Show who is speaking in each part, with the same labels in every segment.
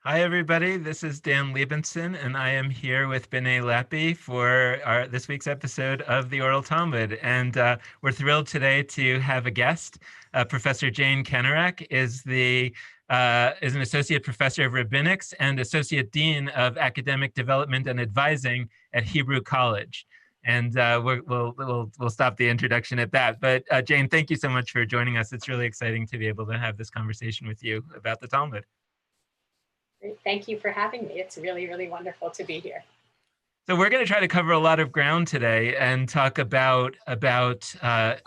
Speaker 1: Hi, everybody. This is Dan Liebenson, and I am here with B'nai Lappi for this week's episode of the Oral Talmud. And we're thrilled today to have a guest. Professor Jane Kanarek is an associate professor of rabbinics and associate dean of academic development and advising at Hebrew College. And we'll stop the introduction at that. But Jane, thank you so much for joining us. It's really exciting to be able to have this conversation with you about the Talmud.
Speaker 2: Thank you for having me. It's really, really wonderful to be here.
Speaker 1: So we're going to try to cover a lot of ground today and talk about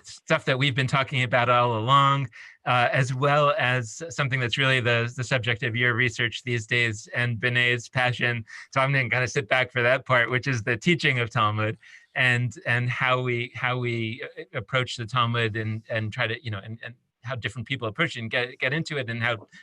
Speaker 1: stuff that we've been talking about all along, as well as something that's really the subject of your research these days and B'nai's passion. So I'm going to kind of sit back for that part, which is the teaching of Talmud and how we approach the Talmud and try to and how different people approach it and get into it, and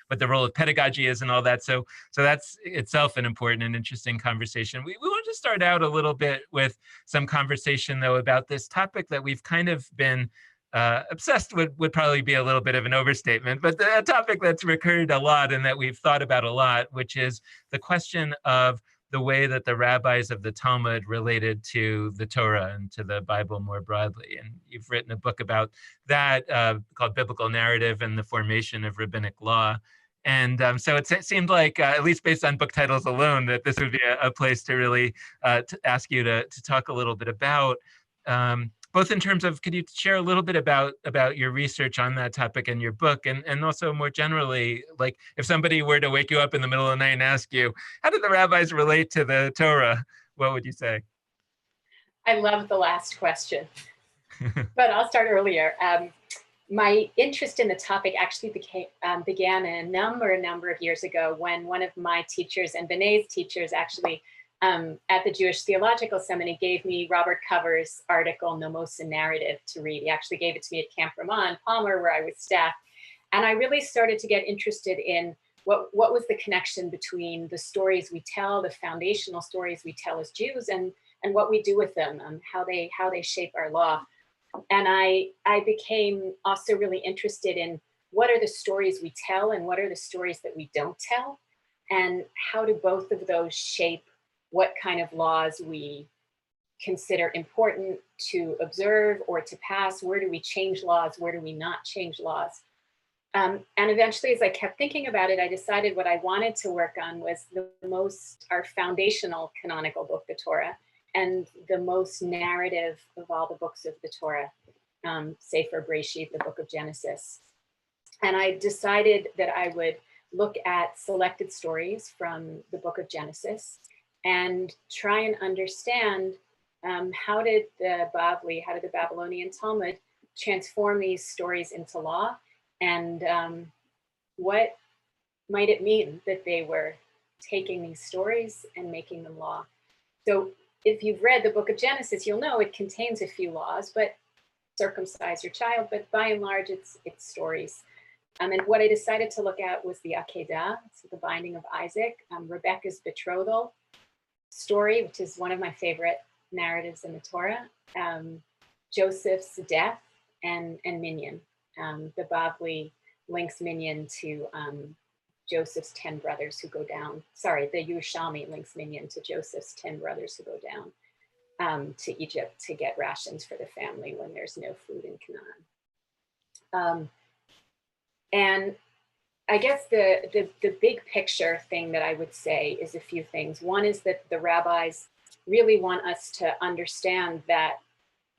Speaker 1: what the role of pedagogy is and all that. So that's itself an important and interesting conversation. We want to start out a little bit with some conversation, though, about this topic that we've kind of been obsessed with, would probably be a little bit of an overstatement, but a topic that's recurred a lot and that we've thought about a lot, which is the question of the way that the rabbis of the Talmud related to the Torah and to the Bible more broadly. And you've written a book about that called Biblical Narrative and the Formation of Rabbinic Law. And so it seemed like, at least based on book titles alone, that this would be a place to really to ask you to talk a little bit about, both in terms of, could you share a little bit about your research on that topic in your book, and also more generally, like if somebody were to wake you up in the middle of the night and ask you, how did the rabbis relate to the Torah? What would you say?
Speaker 2: I love the last question, but I'll start earlier. My interest in the topic actually began a number of years ago when one of my teachers and B'nai's teachers actually at the Jewish Theological Seminary gave me Robert Cover's article, Nomos and Narrative, to read. He actually gave it to me at Camp Ramah, Palmer, where I was staff. And I really started to get interested in what was the connection between the stories we tell, the foundational stories we tell as Jews, and what we do with them, how they shape our law. And I became also really interested in what are the stories we tell and what are the stories that we don't tell, and how do both of those shape what kind of laws we consider important to observe or to pass. Where do we change laws? Where do we not change laws? And eventually, as I kept thinking about it, I decided what I wanted to work on was our foundational canonical book, the Torah, and the most narrative of all the books of the Torah, Sefer Breshit, the book of Genesis. And I decided that I would look at selected stories from the book of Genesis and try and understand how did the Babylonian Talmud transform these stories into law, and what might it mean that they were taking these stories and making them law. So if you've read the book of Genesis, you'll know it contains a few laws, but circumcise your child, but by and large, it's stories. And what I decided to look at was the Akedah, so the binding of Isaac, Rebecca's betrothal story, which is one of my favorite narratives in the Torah, Joseph's death, and Minyan. The Bavli links Minyan to Joseph's 10 brothers who go down. Sorry, the Yerushalmi links Minyan to Joseph's 10 brothers who go down to Egypt to get rations for the family when there's no food in Canaan. And I guess the big picture thing that I would say is a few things. One is that the rabbis really want us to understand that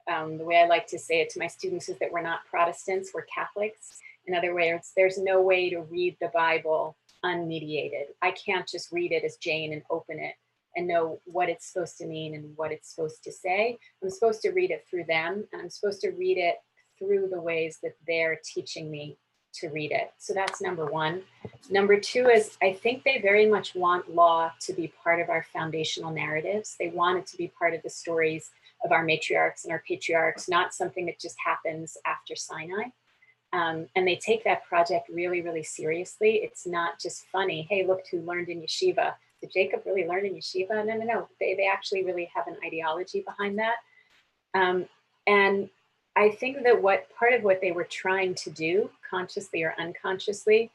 Speaker 2: the way I like to say it to my students is that we're not Protestants, we're Catholics. In other words, there's no way to read the Bible unmediated. I can't just read it as Jane and open it and know what it's supposed to mean and what it's supposed to say. I'm supposed to read it through them, and I'm supposed to read it through the ways that they're teaching me to read it. So that's number one. Number two is I think they very much want law to be part of our foundational narratives. They want it to be part of the stories of our matriarchs and our patriarchs, not something that just happens after Sinai. And they take that project really, really seriously. It's not just funny. Hey, look who learned in yeshiva. Did Jacob really learn in yeshiva? No. They actually really have an ideology behind that. And I think that part of what they were trying to do, consciously or unconsciously,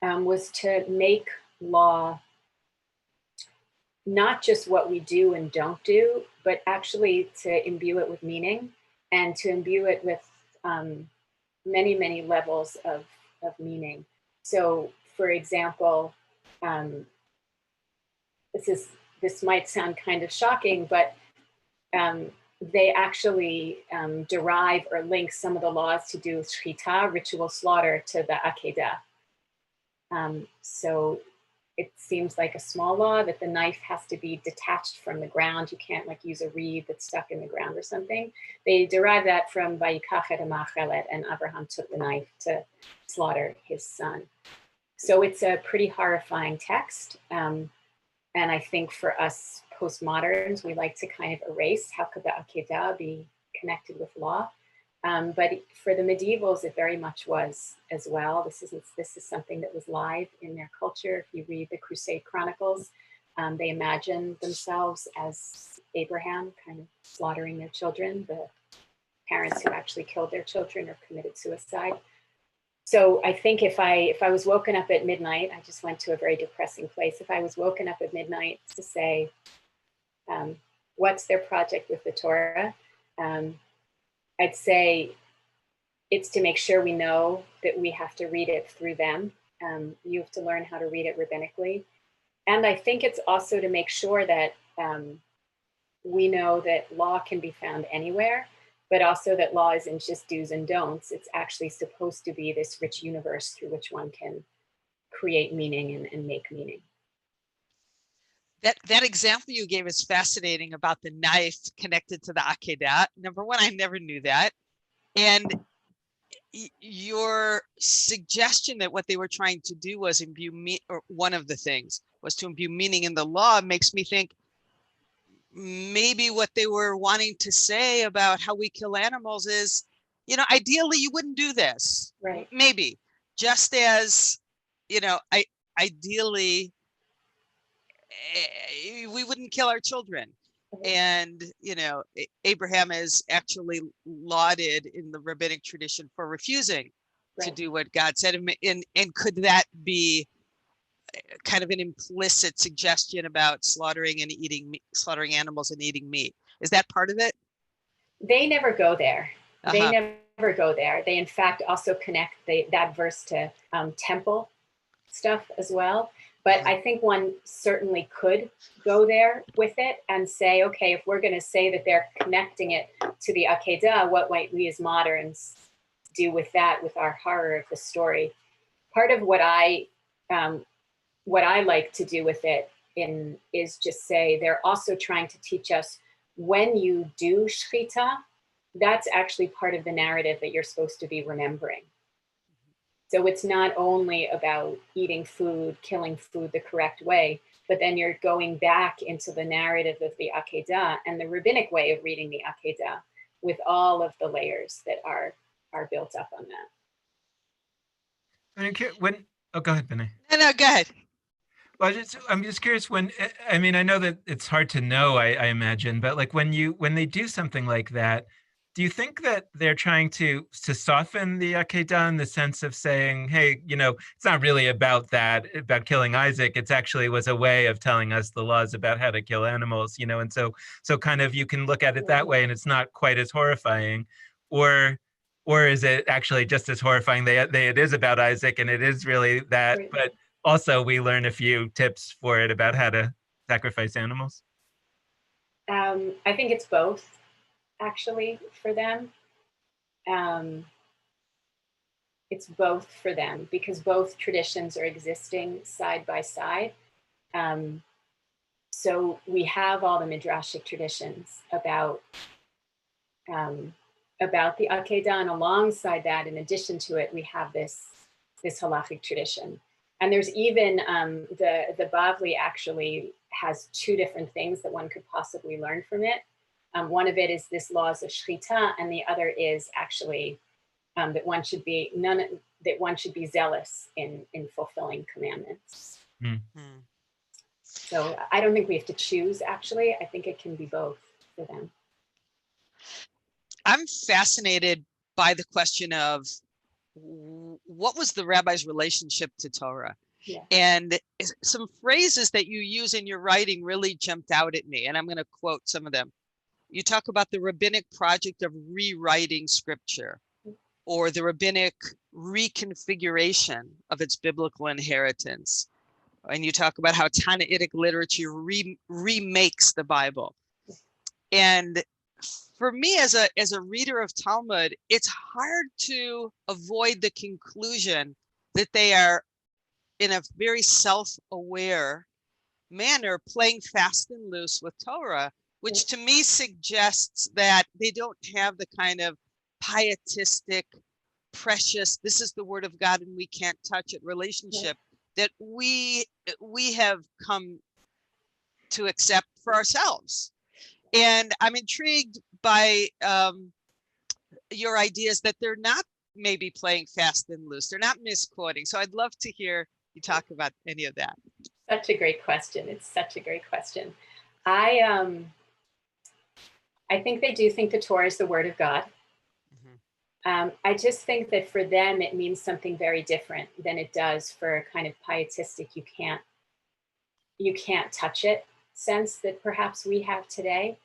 Speaker 2: was to make law, not just what we do and don't do, but actually to imbue it with meaning and to imbue it with many, many levels of meaning. So, for example, this might sound kind of shocking, but they actually derive or link some of the laws to do with shchita, ritual slaughter, to the Akedah. So it seems like a small law that the knife has to be detached from the ground. You can't like use a reed that's stuck in the ground or something. They derive that from Vayikach et ha'machelet, and Abraham took the knife to slaughter his son. So it's a pretty horrifying text. And I think for us postmoderns, we like to kind of erase how could the Akedah be connected with law. But for the medievals, it very much was as well. This is something that was live in their culture. If you read the Crusade Chronicles, they imagine themselves as Abraham kind of slaughtering their children, the parents who actually killed their children or committed suicide. So I think if I was woken up at midnight, I just went to a very depressing place. If I was woken up at midnight to say, what's their project with the Torah? I'd say it's to make sure we know that we have to read it through them. You have to learn how to read it rabbinically. And I think it's also to make sure that we know that law can be found anywhere, but also that law isn't just do's and don'ts. It's actually supposed to be this rich universe through which one can create meaning and make meaning.
Speaker 3: That example you gave is fascinating about the knife connected to the Akedah. Number one, I never knew that. And your suggestion that what they were trying to do was or one of the things was to imbue meaning in the law makes me think maybe what they were wanting to say about how we kill animals is, ideally you wouldn't do this.
Speaker 2: Right.
Speaker 3: Maybe. Just as, ideally we wouldn't kill our children. And, Abraham is actually lauded in the rabbinic tradition for refusing to do what God said. And could that be kind of an implicit suggestion about slaughtering animals and eating meat? Is that part of it?
Speaker 2: They never go there. They never go there. They, in fact, also connect that verse to temple stuff as well. But I think one certainly could go there with it and say, okay, if we're going to say that they're connecting it to the Akedah, what might we as moderns do with that, with our horror of the story? Part of what I like to do with it is just say they're also trying to teach us when you do shchita, that's actually part of the narrative that you're supposed to be remembering. So it's not only about eating food, killing food the correct way, but then you're going back into the narrative of the Akedah and the rabbinic way of reading the Akedah with all of the layers that are built up on that.
Speaker 1: Go ahead, Benny.
Speaker 3: No, go ahead.
Speaker 1: Well, I'm just curious I know that it's hard to know, I imagine, but like when they do something like that, do you think that they're trying to soften the Akedah in the sense of saying, hey, it's not really about killing Isaac. It's actually was a way of telling us the laws about how to kill animals, and so kind of you can look at it that way and it's not quite as horrifying, or is it actually just as horrifying? It is about Isaac and it is really that, but also we learn a few tips for it about how to sacrifice animals?
Speaker 2: I think it's both. Actually, for them, it's both for them because both traditions are existing side by side. So we have all the midrashic traditions about the Akedah, and alongside that, in addition to it, we have this halachic tradition. And there's even the Bavli actually has two different things that one could possibly learn from it. One of it is this laws of shchita, and the other is actually that one should be zealous in fulfilling commandments.
Speaker 1: Mm-hmm.
Speaker 2: So I don't think we have to choose. Actually, I think it can be both for them.
Speaker 3: I'm fascinated by the question of what was the rabbi's relationship to Torah?
Speaker 2: Yeah.
Speaker 3: And some phrases that you use in your writing really jumped out at me. And I'm going to quote some of them. You talk about the rabbinic project of rewriting scripture, or the rabbinic reconfiguration of its biblical inheritance. And you talk about how Tannaitic literature remakes the Bible. And for me, as a reader of Talmud, it's hard to avoid the conclusion that they are, in a very self-aware manner, playing fast and loose with Torah, which to me suggests that they don't have the kind of pietistic, precious, this is the word of God and we can't touch it relationship that we have come to accept for ourselves. And I'm intrigued by your ideas that they're not maybe playing fast and loose. They're not misquoting. So I'd love to hear you talk about any of that.
Speaker 2: Such a great question. It's such a great question. I think they do think the Torah is the word of God. I just think that for them, it means something very different than it does for a kind of pietistic, you can't touch it sense that perhaps we have today.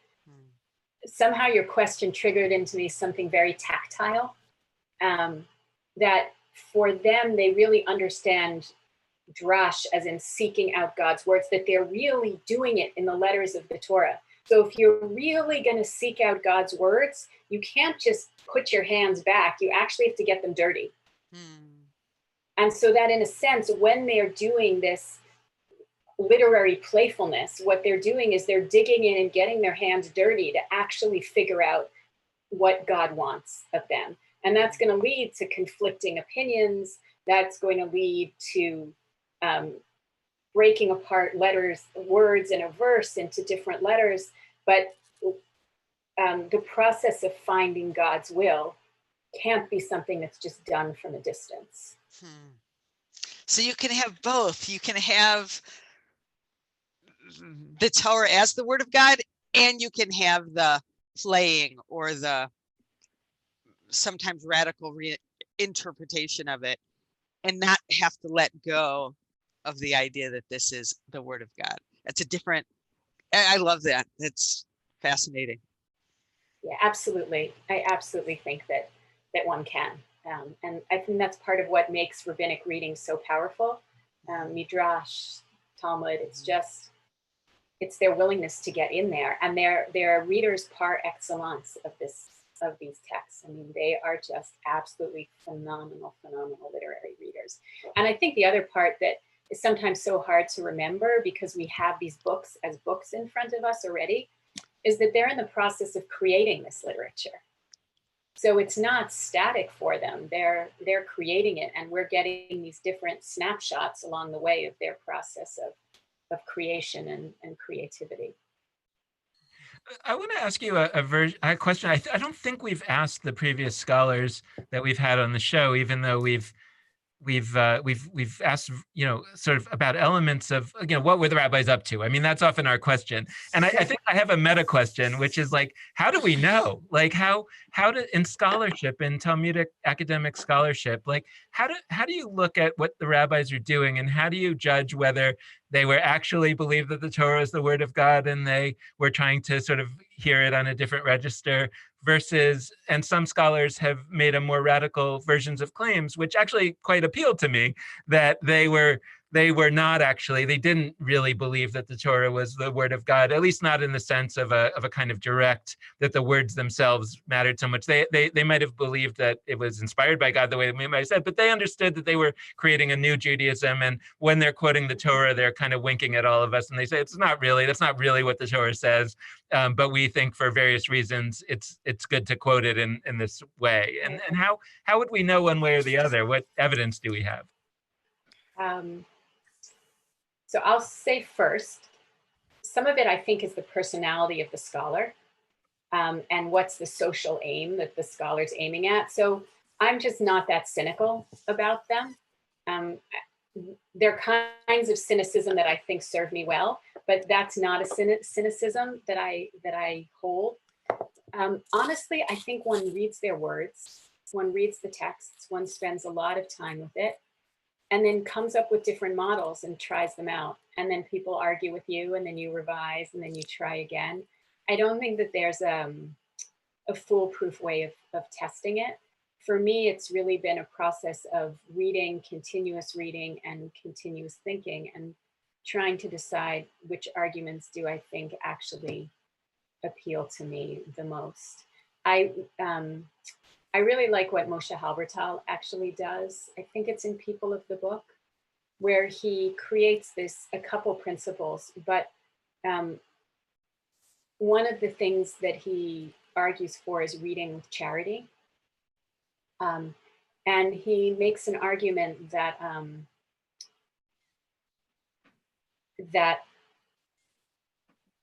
Speaker 2: Somehow your question triggered into me something very tactile, that for them, they really understand drash as in seeking out God's words, that they're really doing it in the letters of the Torah. So if you're really going to seek out God's words, you can't just put your hands back. You actually have to get them dirty. And so that in a sense, when they're doing this literary playfulness, what they're doing is they're digging in and getting their hands dirty to actually figure out what God wants of them. And that's going to lead to conflicting opinions. That's going to lead to breaking apart words in a verse into different letters. But the process of finding God's will can't be something that's just done from a distance.
Speaker 3: So you can have both. You can have the Torah as the word of God, and you can have the playing or the sometimes radical interpretation of it, and not have to let go of the idea that this is the word of God. That's a different, I love that. That's fascinating.
Speaker 2: Yeah, absolutely. I absolutely think that one can. And I think that's part of what makes rabbinic reading so powerful. Midrash, Talmud, it's their willingness to get in there. And they're readers par excellence of these texts. I mean, they are just absolutely phenomenal literary readers. And I think the other part that is sometimes so hard to remember, because we have these books as books in front of us already, is that they're in the process of creating this literature. So it's not static for them. They're creating it, and we're getting these different snapshots along the way of their process of creation and creativity.
Speaker 1: I want to ask you a question. I don't think we've asked the previous scholars that we've had on the show, even though we've asked, sort of about elements of, what were the rabbis up to? I mean, that's often our question. And I think I have a meta question, which is like, how do we know? Like how in scholarship, in Talmudic academic scholarship, like how do you look at what the rabbis are doing, and how do you judge whether they were actually believe that the Torah is the word of God and they were trying to sort of hear it on a different register, versus, and some scholars have made a more radical versions of claims, which actually quite appealed to me, that they were not actually, they didn't really believe that the Torah was the word of God, at least not in the sense of a kind of direct, that the words themselves mattered so much. They might have believed that it was inspired by God the way we might have said, but they understood that they were creating a new Judaism. And when they're quoting the Torah, they're kind of winking at all of us. And they say, that's not really what the Torah says. But we think for various reasons, it's good to quote it in this way. And how would we know one way or the other? What evidence do we have?
Speaker 2: So I'll say first, some of it I think is the personality of the scholar, and what's the social aim that the scholar's aiming at. So I'm just not that cynical about them. There are kinds of cynicism that I think serve me well, but that's not a cynicism that I hold. Honestly, I think one reads their words, one reads the texts, one spends a lot of time with it. and then comes up with different models and tries them out. And then people argue with you, and then you revise, and then you try again. I don't think that there's a foolproof way of testing it. For me, it's really been a process of reading, continuous reading, and continuous thinking, and trying to decide which arguments do I think actually appeal to me the most. I really like what Moshe Halbertal actually does. I think it's in People of the Book, where he creates a couple principles, but one of the things that he argues for is reading with charity. And he makes an argument that that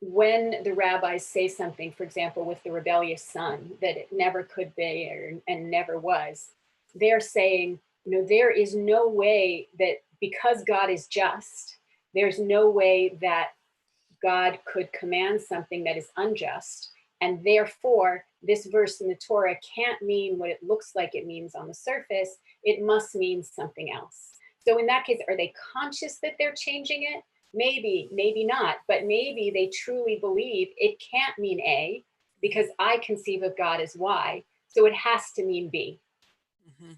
Speaker 2: when the rabbis say something, for example, with the rebellious son, that it never could be and never was, they're saying, there is no way that, because God is just, there's no way that God could command something that is unjust. And therefore, this verse in the Torah can't mean what it looks like it means on the surface. It must mean something else. So in that case, are they conscious that they're changing it? Maybe, maybe not, but maybe they truly believe it can't mean A, because I conceive of God as Y, so it has to mean B. Mm-hmm.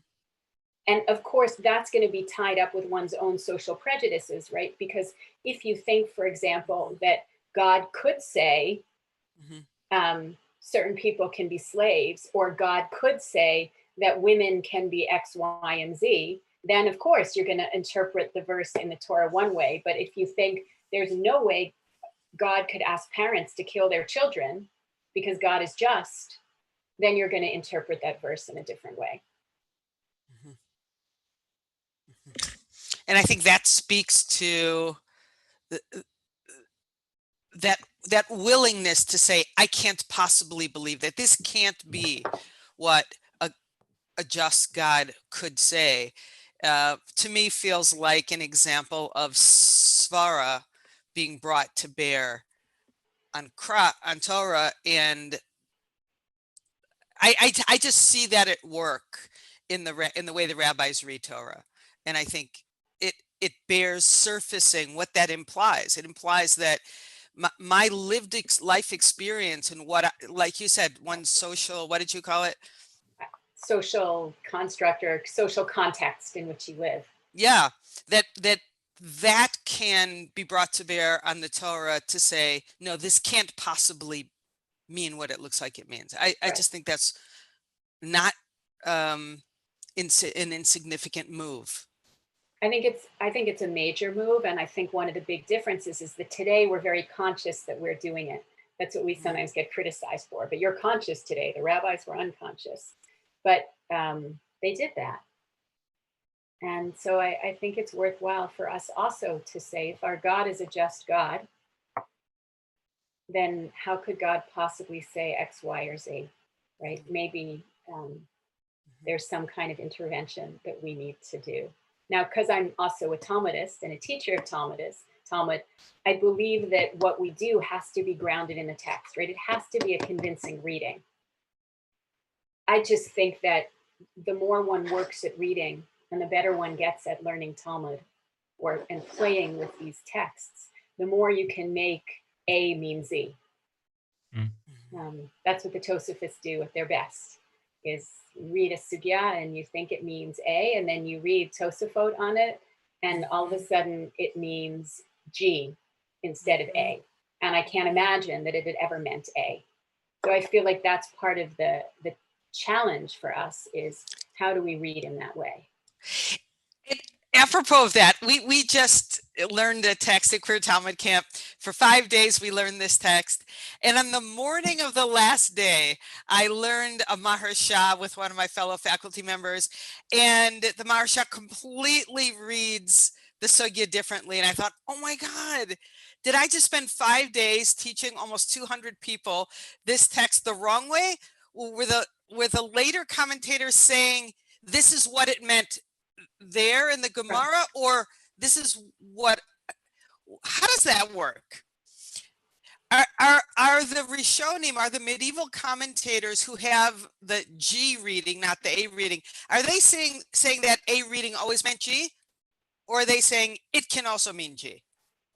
Speaker 2: And of course, that's going to be tied up with one's own social prejudices, right? Because if you think, for example, that God could say, certain people can be slaves, or God could say that women can be X, Y, and Z, then of course you're going to interpret the verse in the Torah one way. But if you think there's no way God could ask parents to kill their children because God is just, then you're going to interpret that verse in a different way.
Speaker 3: And I think that speaks to that willingness to say, I can't possibly believe that. This can't be what a just God could say. To me, feels like an example of svara being brought to bear on Torah, and I just see that at work in the way the rabbis read Torah, and I think it bears surfacing what that implies. It implies that my lived life experience and like you said, one social, what did you call it?
Speaker 2: Social construct or social context in which you live.
Speaker 3: Yeah, that can be brought to bear on the Torah to say, no, this can't possibly mean what it looks like it means. I just think that's not an insignificant move.
Speaker 2: I think it's a major move, and I think one of the big differences is that today we're very conscious that we're doing it. That's what we sometimes get criticized for. But you're conscious today. The rabbis were unconscious, but they did that. And so I think it's worthwhile for us also to say, if our God is a just God, then how could God possibly say X, Y, or Z, right? Maybe there's some kind of intervention that we need to do. Now, because I'm also a Talmudist and a teacher of Talmud, I believe that what we do has to be grounded in the text, right? It has to be a convincing reading. I just think that the more one works at reading and the better one gets at learning Talmud and playing with these texts, the more you can make A mean Z. That's what the Tosafists do at their best, is read a sugya and you think it means A, and then you read Tosafot on it, and all of a sudden it means G instead of A. And I can't imagine that it had ever meant A. So I feel like that's part of the challenge for us, is how do we read in that way?
Speaker 3: Apropos of that, we just learned a text at Queer Talmud Camp. For 5 days, we learned this text. And on the morning of the last day, I learned a Maharsha with one of my fellow faculty members. And the Maharsha completely reads the sugya differently. And I thought, oh my God, did I just spend 5 days teaching almost 200 people this text the wrong way? With a later commentator saying, this is what it meant there in the Gemara, or this is what, how does that work? Are the Rishonim, are the medieval commentators who have the G reading, not the A reading, are they saying that A reading always meant G? Or are they saying it can also mean G?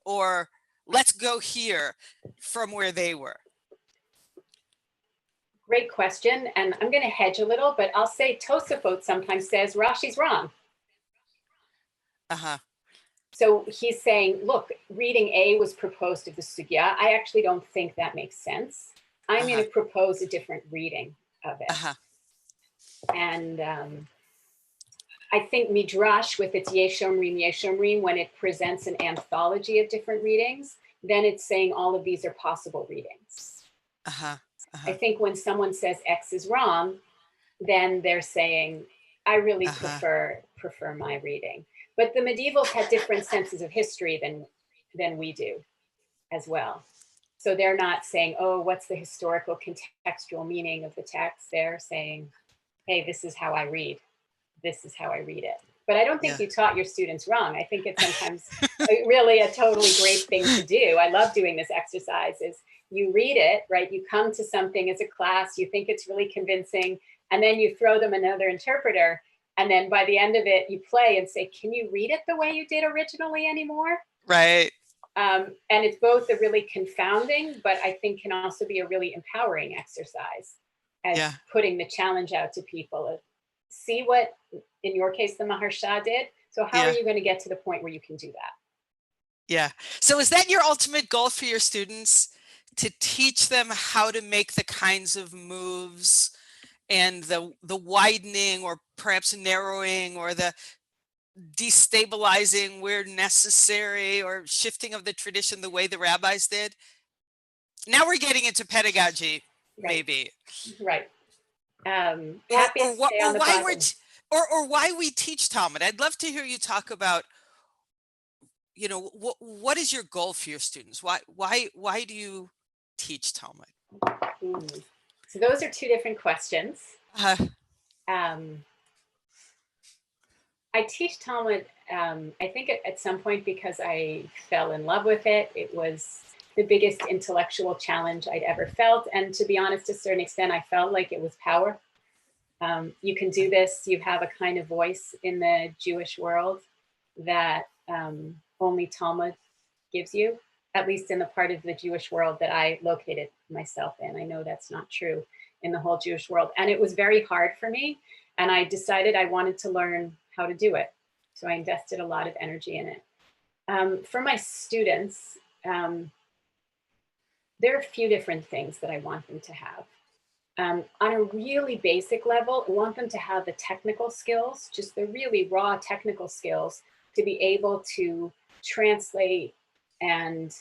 Speaker 3: Or let's go here from where they were?
Speaker 2: Great question. And I'm going to hedge a little, but I'll say Tosafot sometimes says Rashi's wrong.
Speaker 3: Uh-huh.
Speaker 2: So he's saying, look, reading A was proposed of the sugya. I actually don't think that makes sense. I'm going to propose a different reading of it. And I think Midrash, with its Yeshomrim, when it presents an anthology of different readings, then it's saying all of these are possible readings. I think when someone says X is wrong, then they're saying, I really prefer my reading. But the medievals had different senses of history than we do as well. So they're not saying, oh, what's the historical contextual meaning of the text? They're saying, hey, this is how I read. This is how I read it. But I don't think you taught your students wrong. I think it's sometimes really a totally great thing to do. I love doing this exercise is you read it, right? You come to something as a class, you think it's really convincing, and then you throw them another interpreter. And then by the end of it, you play and say, can you read it the way you did originally anymore?
Speaker 3: Right.
Speaker 2: And it's both a really confounding, but I think can also be a really empowering exercise as putting the challenge out to people. See what, in your case, the Maharsha did. So how are you going to get to the point where you can do that?
Speaker 3: Yeah. So is that your ultimate goal for your students? To teach them how to make the kinds of moves and the widening or perhaps narrowing or the destabilizing where necessary or shifting of the tradition the way the rabbis did? Now we're getting into pedagogy, maybe.
Speaker 2: Right.
Speaker 3: Or why we teach Talmud. I'd love to hear you talk about, you know, what is your goal for your students? Why do you teach Talmud?
Speaker 2: So those are two different questions. I teach Talmud, I think at some point because I fell in love with it. It was the biggest intellectual challenge I'd ever felt. And to be honest, to a certain extent, I felt like it was power. You can do this. You have a kind of voice in the Jewish world that only Talmud gives you, at least in the part of the Jewish world that I located myself in. I know that's not true in the whole Jewish world. And it was very hard for me. And I decided I wanted to learn how to do it. So I invested a lot of energy in it. For my students, there are a few different things that I want them to have. On a really basic level, I want them to have the technical skills, just the really raw technical skills to be able to translate and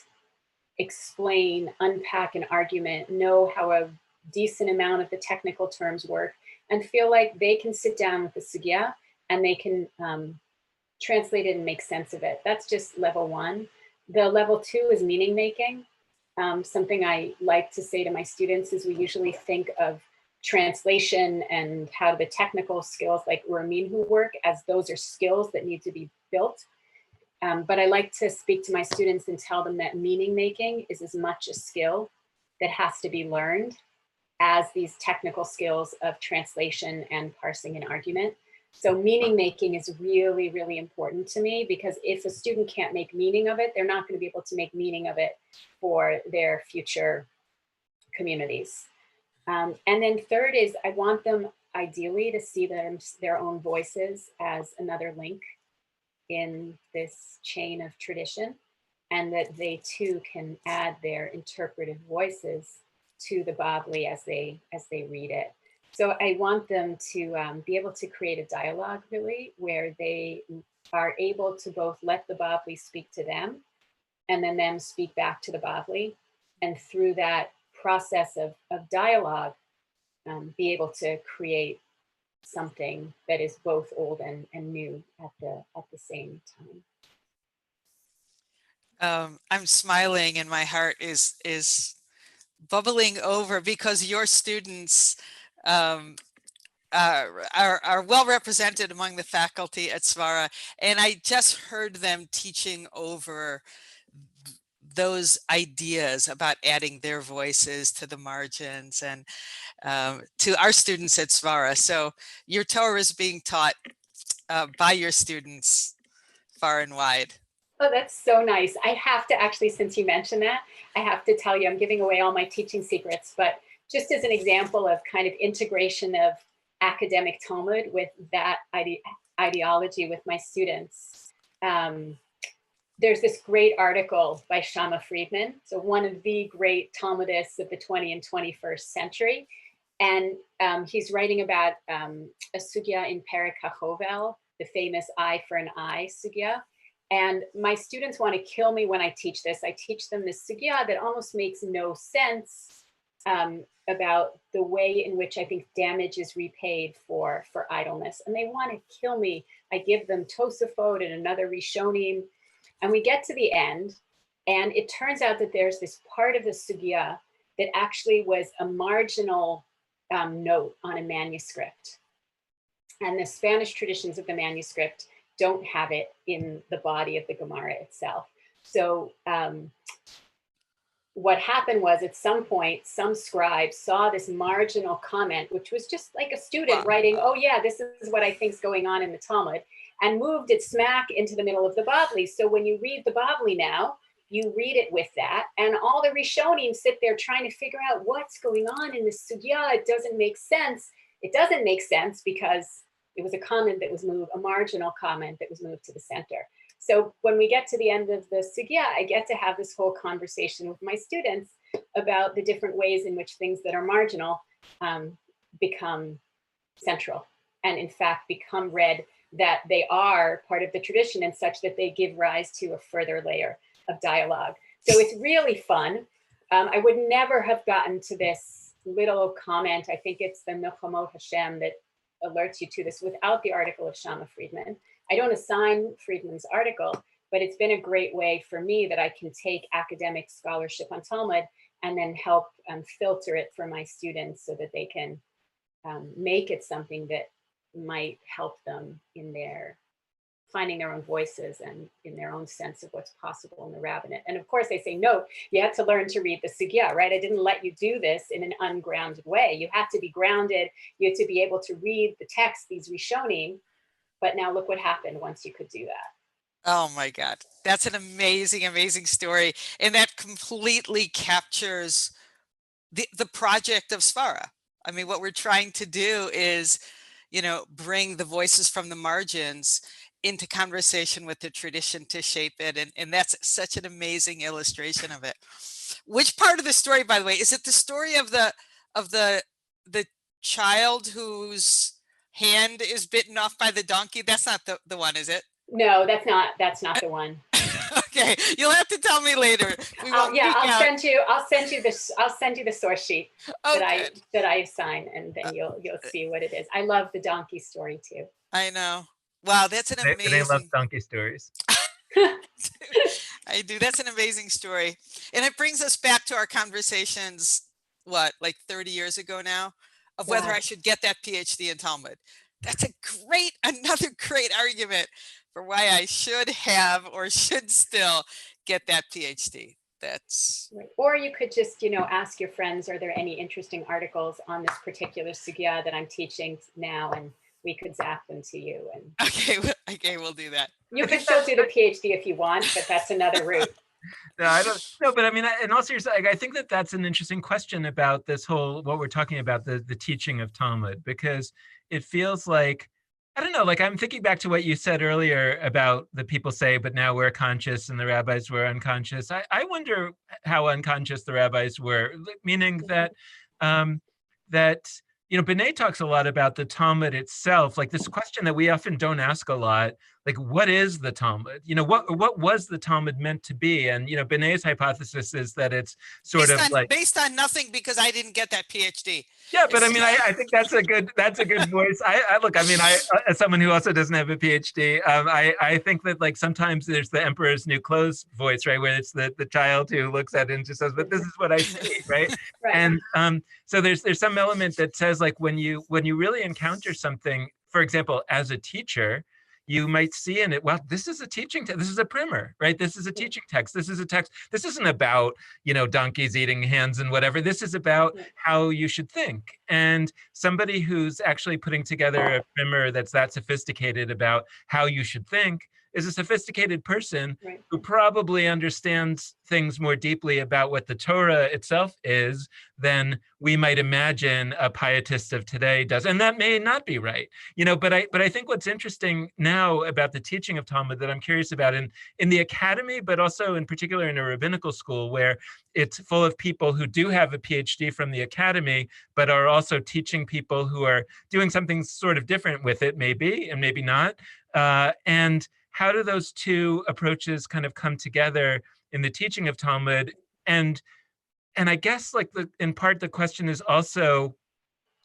Speaker 2: explain, unpack an argument, know how a decent amount of the technical terms work, and feel like they can sit down with the sugya and they can translate it and make sense of it. That's just level one. The level two is meaning making. Something I like to say to my students is we usually think of translation and how the technical skills like Raminhu work as those are skills that need to be built. But I like to speak to my students and tell them that meaning making is as much a skill that has to be learned as these technical skills of translation and parsing an argument. So meaning making is really, really important to me because if a student can't make meaning of it, they're not going to be able to make meaning of it for their future communities. And then third is I want them ideally to see their own voices as another link in this chain of tradition, and that they too can add their interpretive voices to the Bavli as they read it. So I want them to be able to create a dialogue really where they are able to both let the Bavli speak to them and then them speak back to the Bavli. And through that process of dialogue, be able to create something that is both old and new at the same
Speaker 3: time. I'm smiling and my heart is bubbling over because your students are well represented among the faculty at Svara, and I just heard them teaching over those ideas about adding their voices to the margins and to our students at Svara. So your Torah is being taught by your students far and wide.
Speaker 2: Oh, that's so nice. I have to actually, since you mentioned that, I have to tell you, I'm giving away all my teaching secrets, but just as an example of kind of integration of academic Talmud with that ideology with my students, there's this great article by Shama Friedman, so one of the great Talmudists of the 20th and 21st century. And he's writing about a sugya in Perek HaChovel, the famous eye for an eye sugya. And my students want to kill me when I teach this. I teach them this sugya that almost makes no sense about the way in which I think damage is repaid for idleness. And they want to kill me. I give them Tosafot and another Rishonim. And we get to the end, and it turns out that there's this part of the sugya that actually was a marginal note on a manuscript. And the Spanish traditions of the manuscript don't have it in the body of the Gemara itself. So what happened was, at some point, some scribe saw this marginal comment, which was just like a student writing, oh yeah, this is what I think is going on in the Talmud, and moved it smack into the middle of the Bavli. So when you read the Bavli now, you read it with that, and all the Rishonim sit there trying to figure out what's going on in this sugya. It doesn't make sense. It doesn't make sense because it was a comment that was moved, a marginal comment that was moved to the center. So when we get to the end of the sugya, I get to have this whole conversation with my students about the different ways in which things that are marginal become central, and in fact become read that they are part of the tradition, and such that they give rise to a further layer of dialogue. So it's really fun. I would never have gotten to this little comment. I think it's the Milchamot Hashem that alerts you to this without the article of Shama Friedman. I don't assign Friedman's article, but it's been a great way for me that I can take academic scholarship on Talmud and then help filter it for my students so that they can make it something that might help them in their finding their own voices and in their own sense of what's possible in the rabbinate. And of course, they say, no, you have to learn to read the sugya, right? I didn't let you do this in an ungrounded way. You have to be grounded. You have to be able to read the text, these Rishonim. But now look what happened once you could do that.
Speaker 3: Oh my God, that's an amazing, amazing story. And that completely captures the project of Svara. I mean, what we're trying to do is, you know, bring the voices from the margins into conversation with the tradition to shape it. And that's such an amazing illustration of it. Which part of the story, by the way, is it the story of the child whose hand is bitten off by the donkey? That's not the one, is it?
Speaker 2: No, that's not the one.
Speaker 3: Okay, you'll have to tell me later.
Speaker 2: I'll send you the source sheet that I assign, and then you'll see what it is. I love the donkey story too.
Speaker 3: I know. Wow, that's an amazing.
Speaker 1: They love donkey stories.
Speaker 3: I do. That's an amazing story, and it brings us back to our conversations. What, like 30 years ago now, of whether I should get that PhD in Talmud. That's another great argument for why I should have or should still get that PhD. That's
Speaker 2: right. Or you could just, ask your friends, are there any interesting articles on this particular sugya that I'm teaching now? And we could zap them to you. And
Speaker 3: okay, we'll do that.
Speaker 2: You could still do the PhD if you want, but that's another route.
Speaker 1: No, I don't know, but I mean, in all seriousness, I think that that's an interesting question about this whole, what we're talking about, the teaching of Talmud, because it feels like, I don't know, like I'm thinking back to what you said earlier about the people say, but now we're conscious and the rabbis were unconscious. I wonder how unconscious the rabbis were, meaning that, B'nai talks a lot about the Talmud itself, like this question that we often don't ask a lot, like, what is the Talmud? What was the Talmud meant to be? And, B'nai's hypothesis is that it's
Speaker 3: based on nothing, because I didn't get that PhD.
Speaker 1: Yeah, but I mean, I think that's a good voice. I as someone who also doesn't have a PhD, I think that like sometimes there's the emperor's new clothes voice, right? Where it's the child who looks at it and just says, but this is what I see, right?
Speaker 2: Right.
Speaker 1: And so there's some element that says like when you really encounter something, for example, as a teacher, you might see in it, well, this is a teaching text. This is a primer, right? This is a teaching text. This is a text. This isn't about, donkeys eating hands and whatever. This is about how you should think. And somebody who's actually putting together a primer that's that sophisticated about how you should think is a sophisticated person
Speaker 2: Right.
Speaker 1: who probably understands things more deeply about what the Torah itself is than we might imagine a pietist of today does. And that may not be right, but I think what's interesting now about the teaching of Talmud that I'm curious about in the academy, but also in particular in a rabbinical school where it's full of people who do have a PhD from the academy, but are also teaching people who are doing something sort of different with it, maybe, and maybe not. And how do those two approaches kind of come together in the teaching of Talmud? And I guess in part the question is also,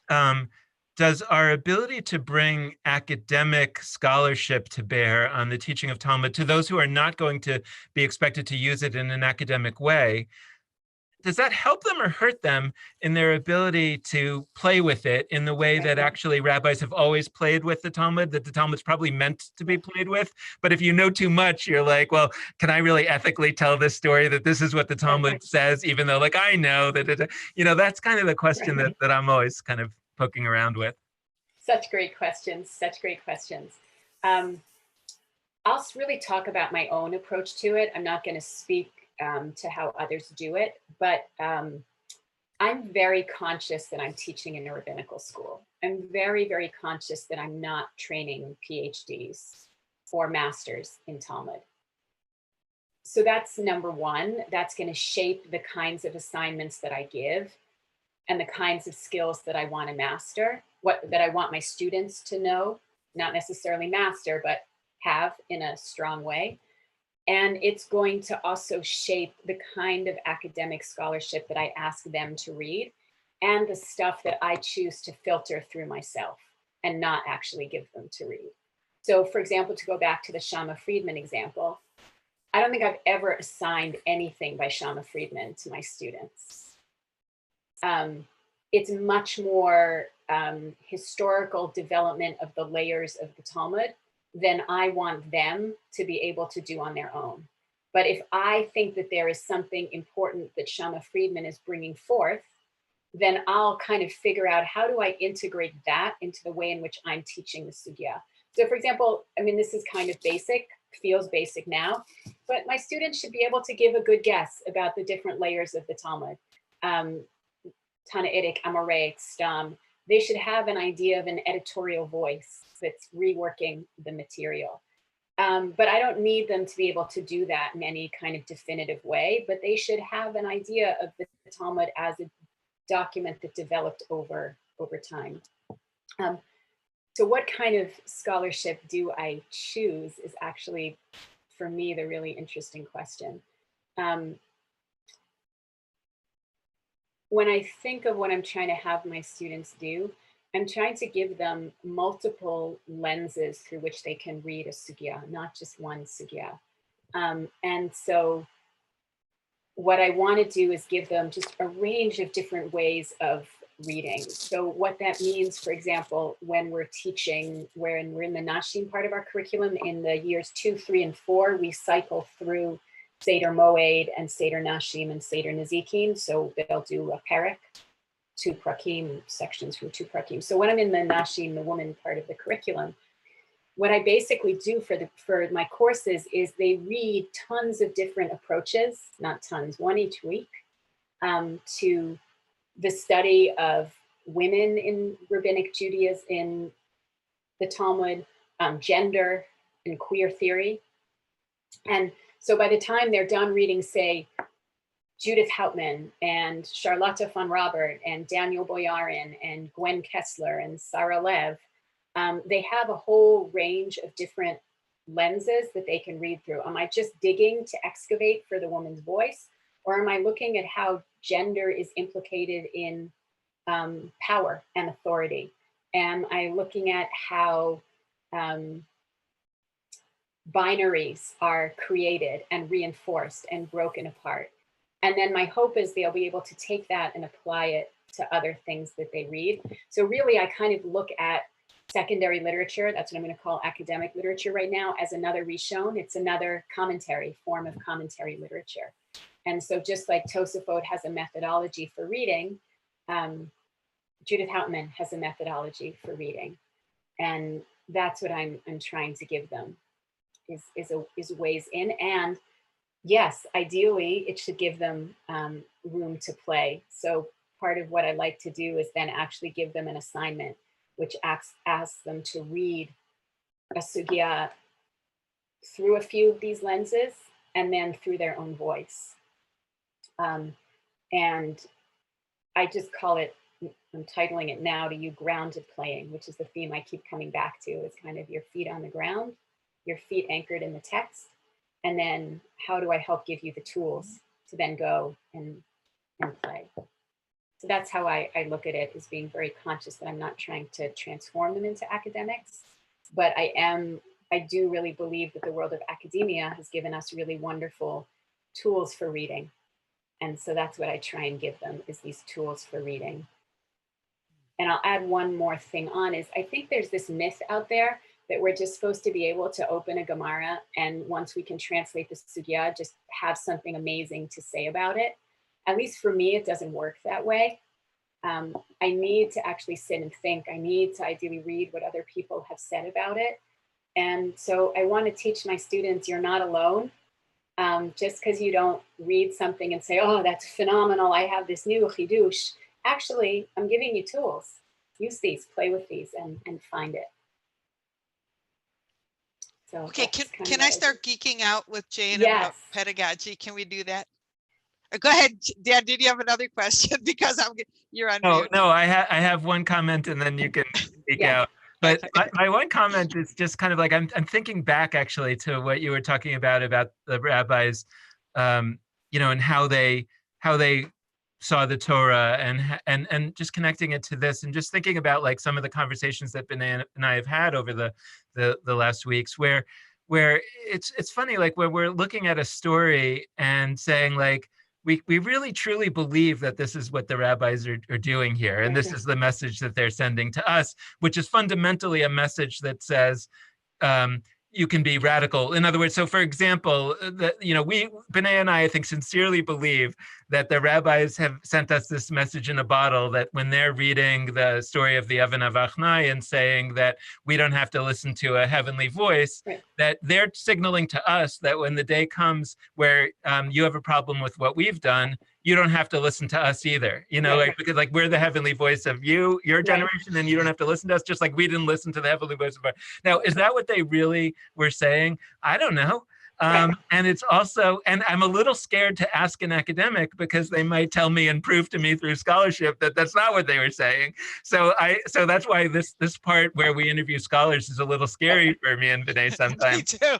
Speaker 1: does our ability to bring academic scholarship to bear on the teaching of Talmud to those who are not going to be expected to use it in an academic way, does that help them or hurt them in their ability to play with it in the way that actually rabbis have always played with the Talmud, that the Talmud's probably meant to be played with? But if you know too much, you're like, well, can I really ethically tell this story that this is what the Talmud says, even though I know that, that's kind of the question that I'm always kind of poking around with.
Speaker 2: Such great questions, such great questions. I'll really talk about my own approach to it. I'm not going to speak to how others do it, but I'm very conscious that I'm teaching in a rabbinical school. I'm very, very conscious that I'm not training PhDs or masters in Talmud. So that's number one. That's going to shape the kinds of assignments that I give and the kinds of skills that I want to master, that I want my students to know, not necessarily master, but have in a strong way. And it's going to also shape the kind of academic scholarship that I ask them to read and the stuff that I choose to filter through myself and not actually give them to read. So for example, to go back to the Shama Friedman example, I don't think I've ever assigned anything by Shama Friedman to my students. It's much more historical development of the layers of the Talmud than I want them to be able to do on their own. But if I think that there is something important that Shama Friedman is bringing forth, then I'll kind of figure out how do I integrate that into the way in which I'm teaching the sugya. So for example, I mean, this is kind of basic, feels basic now, but my students should be able to give a good guess about the different layers of the Talmud. Tanaitic, Amoraic, Stam. They should have an idea of an editorial voice that's reworking the material. But I don't need them to be able to do that in any kind of definitive way, but they should have an idea of the Talmud as a document that developed over time. So what kind of scholarship do I choose is actually, for me, the really interesting question. When I think of what I'm trying to have my students do, I'm trying to give them multiple lenses through which they can read a sugya, not just one sugya. And so what I want to do is give them just a range of different ways of reading. So what that means, for example, when we're teaching, when we're in the Nashim part of our curriculum, in the years 2, 3, and 4, we cycle through Seder Moed and Seder Nashim and Seder Nezikin. So they'll do a parak, 2 prakim, sections from 2 prakim. So when I'm in the Nashim, the woman part of the curriculum, what I basically do for my courses is they read tons of different approaches, not tons, one each week, to the study of women in rabbinic Judaism, in the Talmud, gender and queer theory. And so by the time they're done reading, say, Judith Hauptman and Charlotte von Robert and Daniel Boyarin and Gwen Kessler and Sarah Lev, they have a whole range of different lenses that they can read through. Am I just digging to excavate for the woman's voice? Or am I looking at how gender is implicated in power and authority? Am I looking at how binaries are created and reinforced and broken apart? And then my hope is they'll be able to take that and apply it to other things that they read. So really, I kind of look at secondary literature, that's what I'm going to call academic literature right now, as another Rishon. It's another commentary, form of commentary literature. And so just like Tosafot has a methodology for reading, Judith Hauptman has a methodology for reading. And that's what I'm trying to give them. is ways in. And yes, ideally, it should give them room to play. So part of what I like to do is then actually give them an assignment, which asks them to read a sugya through a few of these lenses and then through their own voice. And I just call it, I'm titling it now to you, grounded playing, which is the theme I keep coming back to. It's kind of your feet on the ground, your feet anchored in the text, and then how do I help give you the tools to then go and play. So that's how I look at it, as being very conscious that I'm not trying to transform them into academics, but I do really believe that the world of academia has given us really wonderful tools for reading. And so that's what I try and give them, is these tools for reading. And I'll add one more thing on, is I think there's this myth out there that we're just supposed to be able to open a Gemara, and once we can translate the sugya, just have something amazing to say about it. At least for me, it doesn't work that way. I need to actually sit and think. I need to ideally read what other people have said about it. And so I want to teach my students, you're not alone. Just because you don't read something and say, oh, that's phenomenal, I have this new chidush. Actually, I'm giving you tools. Use these, play with these, and find it. So
Speaker 3: okay, can I start geeking out with Jane about pedagogy? Can we do that? Go ahead, Dan. Did you have another question? Because you're on mute.
Speaker 1: No, I have one comment, and then you can geek out. But my one comment is just kind of like, I'm thinking back actually to what you were talking about the rabbis, you know, and how they saw the Torah, and just connecting it to this, and just thinking about like some of the conversations that B'nai and I have had over the last weeks, where it's funny, like when we're looking at a story and saying like, we really truly believe that this is what the rabbis are doing here, and this is the message that they're sending to us, which is fundamentally a message that says, you can be radical. In other words, so for example, you know, B'nai and I think sincerely believe that the rabbis have sent us this message in a bottle, that when they're reading the story of the Even Avachnai and saying that we don't have to listen to a heavenly voice, that they're signaling to us that when the day comes where you have a problem with what we've done, you don't have to listen to us either, you know, like, because like we're the heavenly voice of your generation, and you don't have to listen to us, just like we didn't listen to the heavenly voice of our. Now, is that what they really were saying? I don't know. And it's also, and I'm a little scared to ask an academic, because they might tell me and prove to me through scholarship that that's not what they were saying. So that's why this part where we interview scholars is a little scary for me and B'nai sometimes.
Speaker 3: Me too.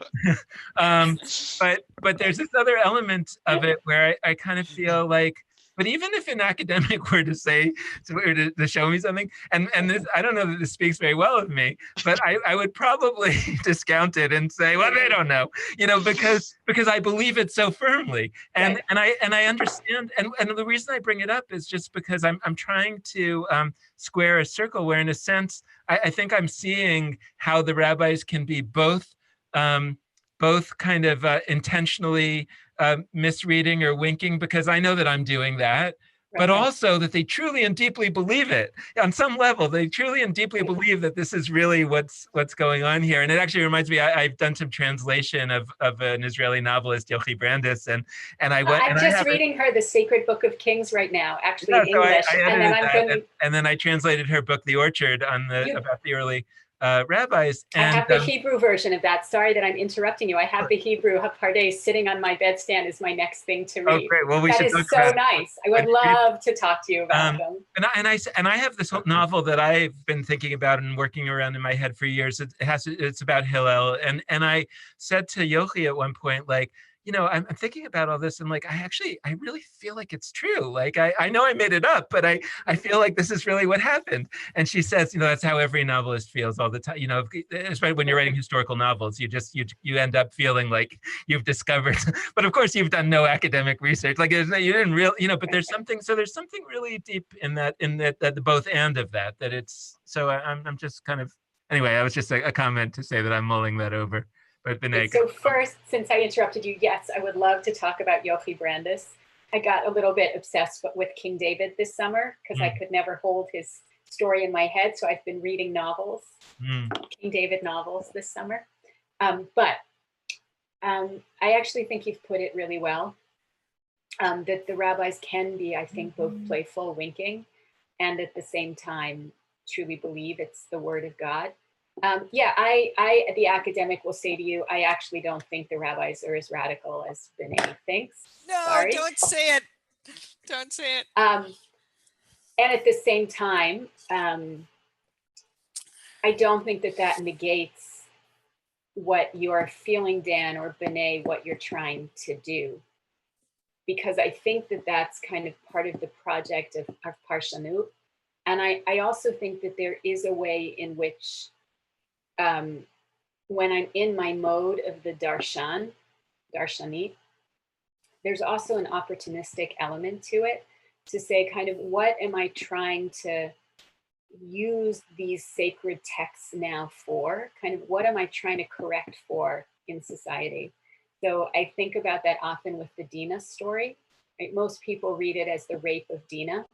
Speaker 1: But there's this other element of it where I kind of feel like, but even if an academic were to say, to show me something, and this, I don't know that this speaks very well of me, but I would probably discount it and say, well, they don't know, you know, because I believe it so firmly, and I understand, and the reason I bring it up is just because I'm trying to square a circle where, in a sense, I think I'm seeing how the rabbis can be both kind of intentionally misreading or winking, because I know that I'm doing that, but also that they truly and deeply believe it. On some level, they truly and deeply believe that this is really what's going on here. And it actually reminds me, I've done some translation of an Israeli novelist, Yochi Brandis, and I went.
Speaker 2: I'm just reading her The Sacred Book of Kings right now, actually in English,
Speaker 1: and then I translated her book, The Orchard, about the early rabbis. And
Speaker 2: I have the Hebrew version of that. Sorry that I'm interrupting you. I have the Hebrew Pardes sitting on my bedstand as my next thing to read.
Speaker 1: Oh, great. Well, that is
Speaker 2: so nice. I would love to talk to you about them.
Speaker 1: And I have this whole novel that I've been thinking about and working around in my head for years. It's about Hillel, and I said to Yochi at one point, like, you know, I'm thinking about all this, and like, I really feel like it's true. Like, I know I made it up, but I feel like this is really what happened. And she says, you know, that's how every novelist feels all the time. You know, especially when you're writing historical novels, you end up feeling like you've discovered, but of course you've done no academic research. Like, you didn't really, you know, but there's something really deep in that the both and of that it's, so I'm just kind of, anyway, I was just a comment to say that I'm mulling that over. But
Speaker 2: so first, since I interrupted you, yes, I would love to talk about Yochi Brandis. I got a little bit obsessed with King David this summer, because I could never hold his story in my head. So I've been reading novels, King David novels this summer. But I actually think you've put it really well. That the rabbis can be, I think, both playful, winking, and at the same time truly believe it's the word of God. Yeah, I, the academic, will say to you, I actually don't think the rabbis are as radical as B'nai thinks.
Speaker 3: No,
Speaker 2: Sorry.
Speaker 3: don't say it. Don't say it.
Speaker 2: And at the same time, I don't think that that negates what you're feeling, Dan, or B'nai, what you're trying to do. Because I think that that's kind of part of the project of Parshanut. And I also think that there is a way in which, when I'm in my mode of the darshanit, there's also an opportunistic element to it, to say kind of, what am I trying to use these sacred texts now for? Kind of, what am I trying to correct for in society? So I think about that often with the Dinah story. Right? Most people read it as the rape of Dinah.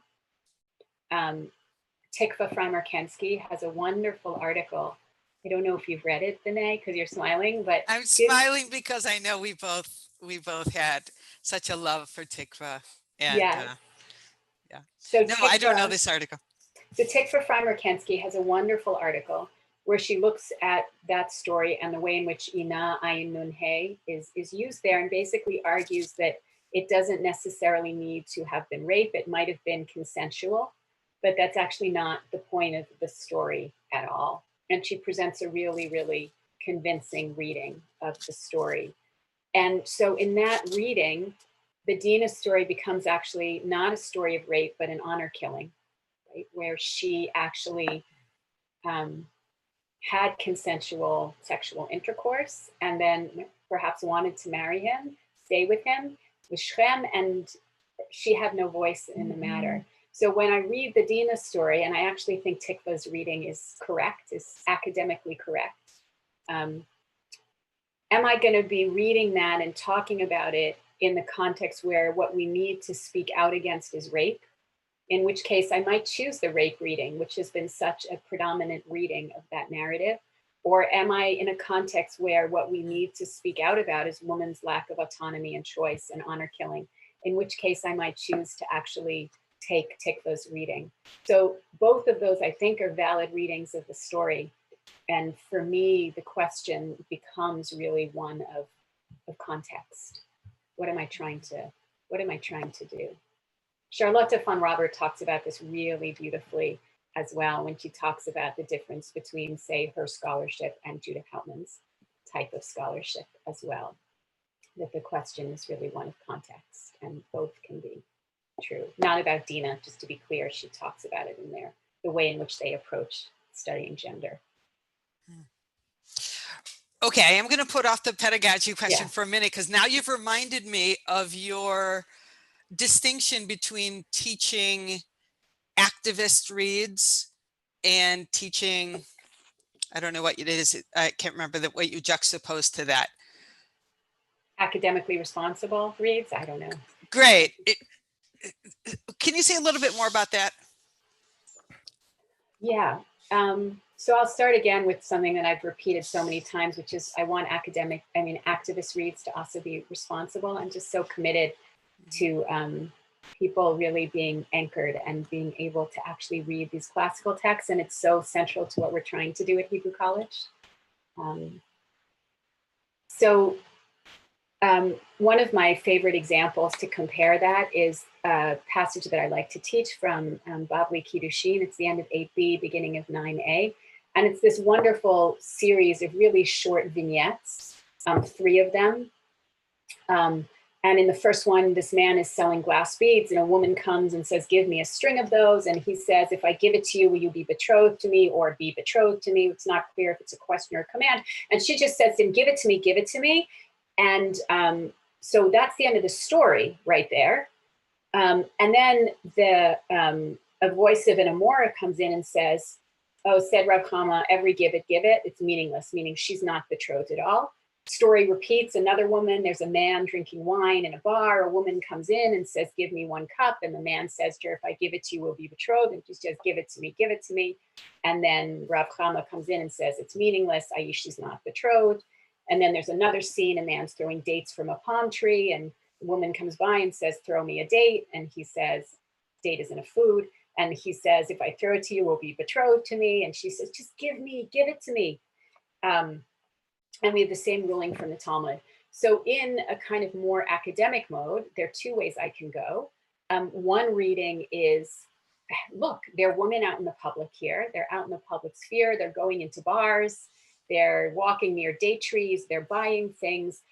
Speaker 2: Tikva Frymer-Kensky has a wonderful article. I don't know if you've read it, B'nai, because you're smiling, but
Speaker 3: I'm smiling because I know we both had such a love for Tikva. And
Speaker 2: yeah.
Speaker 3: So no, I don't know this article.
Speaker 2: So Tikva Frymer-Kensky has a wonderful article where she looks at that story and the way in which Ina Ayin Nun He is used there, and basically argues that it doesn't necessarily need to have been rape. It might have been consensual, but that's actually not the point of the story at all. And she presents a really, really convincing reading of the story. And so in that reading, the Dinah story becomes actually not a story of rape, but an honor killing, right? Where she actually had consensual sexual intercourse and then perhaps wanted to marry him, stay with him, with Shrem, and she had no voice in the matter. So when I read the Dinah story, and I actually think Tikva's reading is correct, is academically correct, am I going to be reading that and talking about it in the context where what we need to speak out against is rape? In which case I might choose the rape reading, which has been such a predominant reading of that narrative. Or am I in a context where what we need to speak out about is women's lack of autonomy and choice and honor killing, in which case I might choose to actually take Tikva's reading. So both of those, I think, are valid readings of the story. And for me, the question becomes really one of context. What am I trying to do? Charlotte von Robert talks about this really beautifully as well when she talks about the difference between, say, her scholarship and Judith Hauptmann's type of scholarship as well. That the question is really one of context, and both can be true. Not about Dinah, just to be clear, she talks about it in there, the way in which they approach studying gender.
Speaker 3: Okay, I'm going to put off the pedagogy question for a minute, because now you've reminded me of your distinction between teaching activist reads and teaching, I don't know what it is, I can't remember what you juxtaposed to that.
Speaker 2: Academically responsible reads, I don't know.
Speaker 3: Great. Can you say a little bit more about that?
Speaker 2: Yeah. So I'll start again with something that I've repeated so many times, which is I want activist reads to also be responsible. I'm just so committed to people really being anchored and being able to actually read these classical texts. And it's so central to what we're trying to do at Hebrew College. One of my favorite examples to compare that is a passage that I like to teach from Bavli Kiddushin. It's the end of 8b, beginning of 9a. And it's this wonderful series of really short vignettes, 3 of them. And in the first one, this man is selling glass beads, and a woman comes and says, give me a string of those. And he says, if I give it to you, will you be betrothed to me or be betrothed to me? It's not clear if it's a question or a command. And she just says to him, give it to me, give it to me. And so that's the end of the story right there. And then a voice of an Amora comes in and says, oh, said Rav Chama, every give it, it's meaningless, meaning she's not betrothed at all. Story repeats, another woman, there's a man drinking wine in a bar. A woman comes in and says, give me 1 cup. And the man says to her, if I give it to you, we'll be betrothed. And she says, give it to me, give it to me. And then Rav Chama comes in and says, it's meaningless, she's not betrothed. And then there's another scene, a man's throwing dates from a palm tree, and a woman comes by and says, throw me a date. And he says, date isn't a food. And he says, if I throw it to you, we'll be betrothed to me. And she says, just give it to me. And we have the same ruling from the Talmud. So in a kind of more academic mode, there are two ways I can go. One reading is, look, there are women out in the public here. They're out in the public sphere. They're going into bars. They're walking near date trees. They're buying things.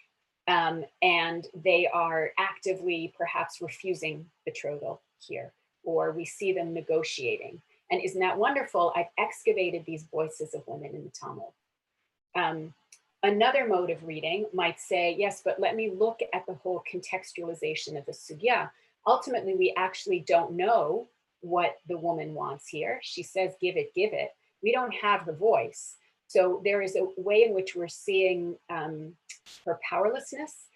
Speaker 2: And they are actively perhaps refusing betrothal here, or we see them negotiating. And isn't that wonderful? I've excavated these voices of women in the Talmud. Another mode of reading might say, yes, but let me look at the whole contextualization of the sugya. Ultimately, we actually don't know what the woman wants here. She says, give it, give it. We don't have the voice. So there is a way in which we're seeing her powerlessness.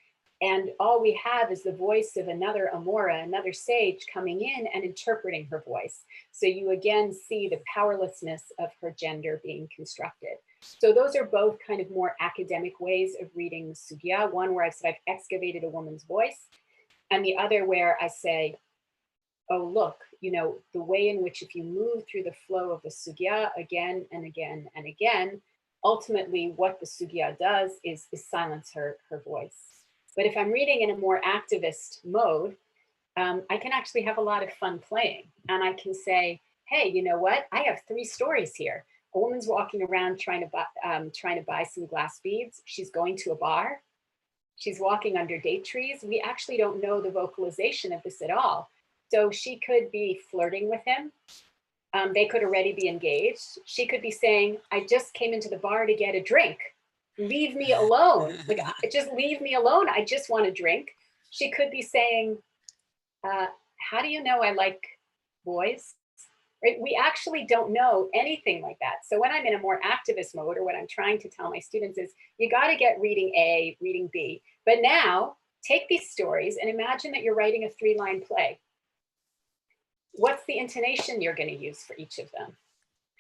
Speaker 2: And all we have is the voice of another Amora, another sage coming in and interpreting her voice. So you again see the powerlessness of her gender being constructed. So those are both kind of more academic ways of reading the sugya. One where I've said I've excavated a woman's voice, and the other where I say, oh, look, you know, the way in which if you move through the flow of the sugya again and again and again, ultimately what the sugya does is silence her voice. But if I'm reading in a more activist mode, I can actually have a lot of fun playing. And I can say, hey, you know what? I have 3 stories here. A woman's walking around trying to buy some glass beads. She's going to a bar. She's walking under date trees. We actually don't know the vocalization of this at all. So she could be flirting with him. They could already be engaged. She could be saying, I just came into the bar to get a drink. Leave me alone. Like, just leave me alone. I just want a drink. She could be saying, how do you know I like boys? Right? We actually don't know anything like that. So when I'm in a more activist mode, or what I'm trying to tell my students is, you got to get reading A, reading B. But now take these stories and imagine that you're writing a 3-line play. What's the intonation you're going to use for each of them?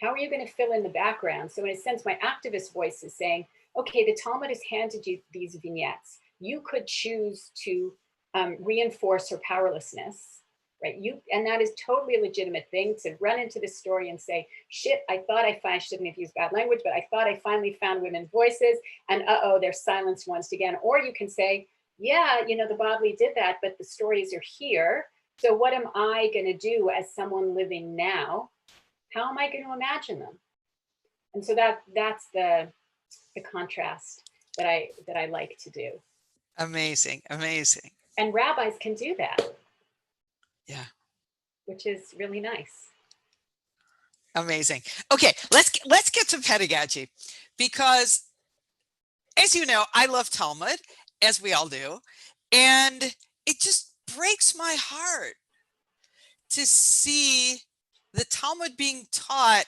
Speaker 2: How are you going to fill in the background? So in a sense, my activist voice is saying, okay, the Talmud has handed you these vignettes. You could choose to reinforce her powerlessness, right? And that is totally a legitimate thing, to run into this story and say, shit, I shouldn't have used bad language, but I thought I finally found women's voices, and uh-oh, they're silenced once again. Or you can say, yeah, you know, the Bavli did that, but the stories are here. So what am I going to do as someone living now? How am I going to imagine them? And so that's the contrast that I like to do.
Speaker 3: Amazing, amazing.
Speaker 2: And rabbis can do that.
Speaker 3: Yeah.
Speaker 2: Which is really nice.
Speaker 3: Amazing. Okay, let's get to pedagogy, because as you know, I love Talmud, as we all do, and it just breaks my heart to see the Talmud being taught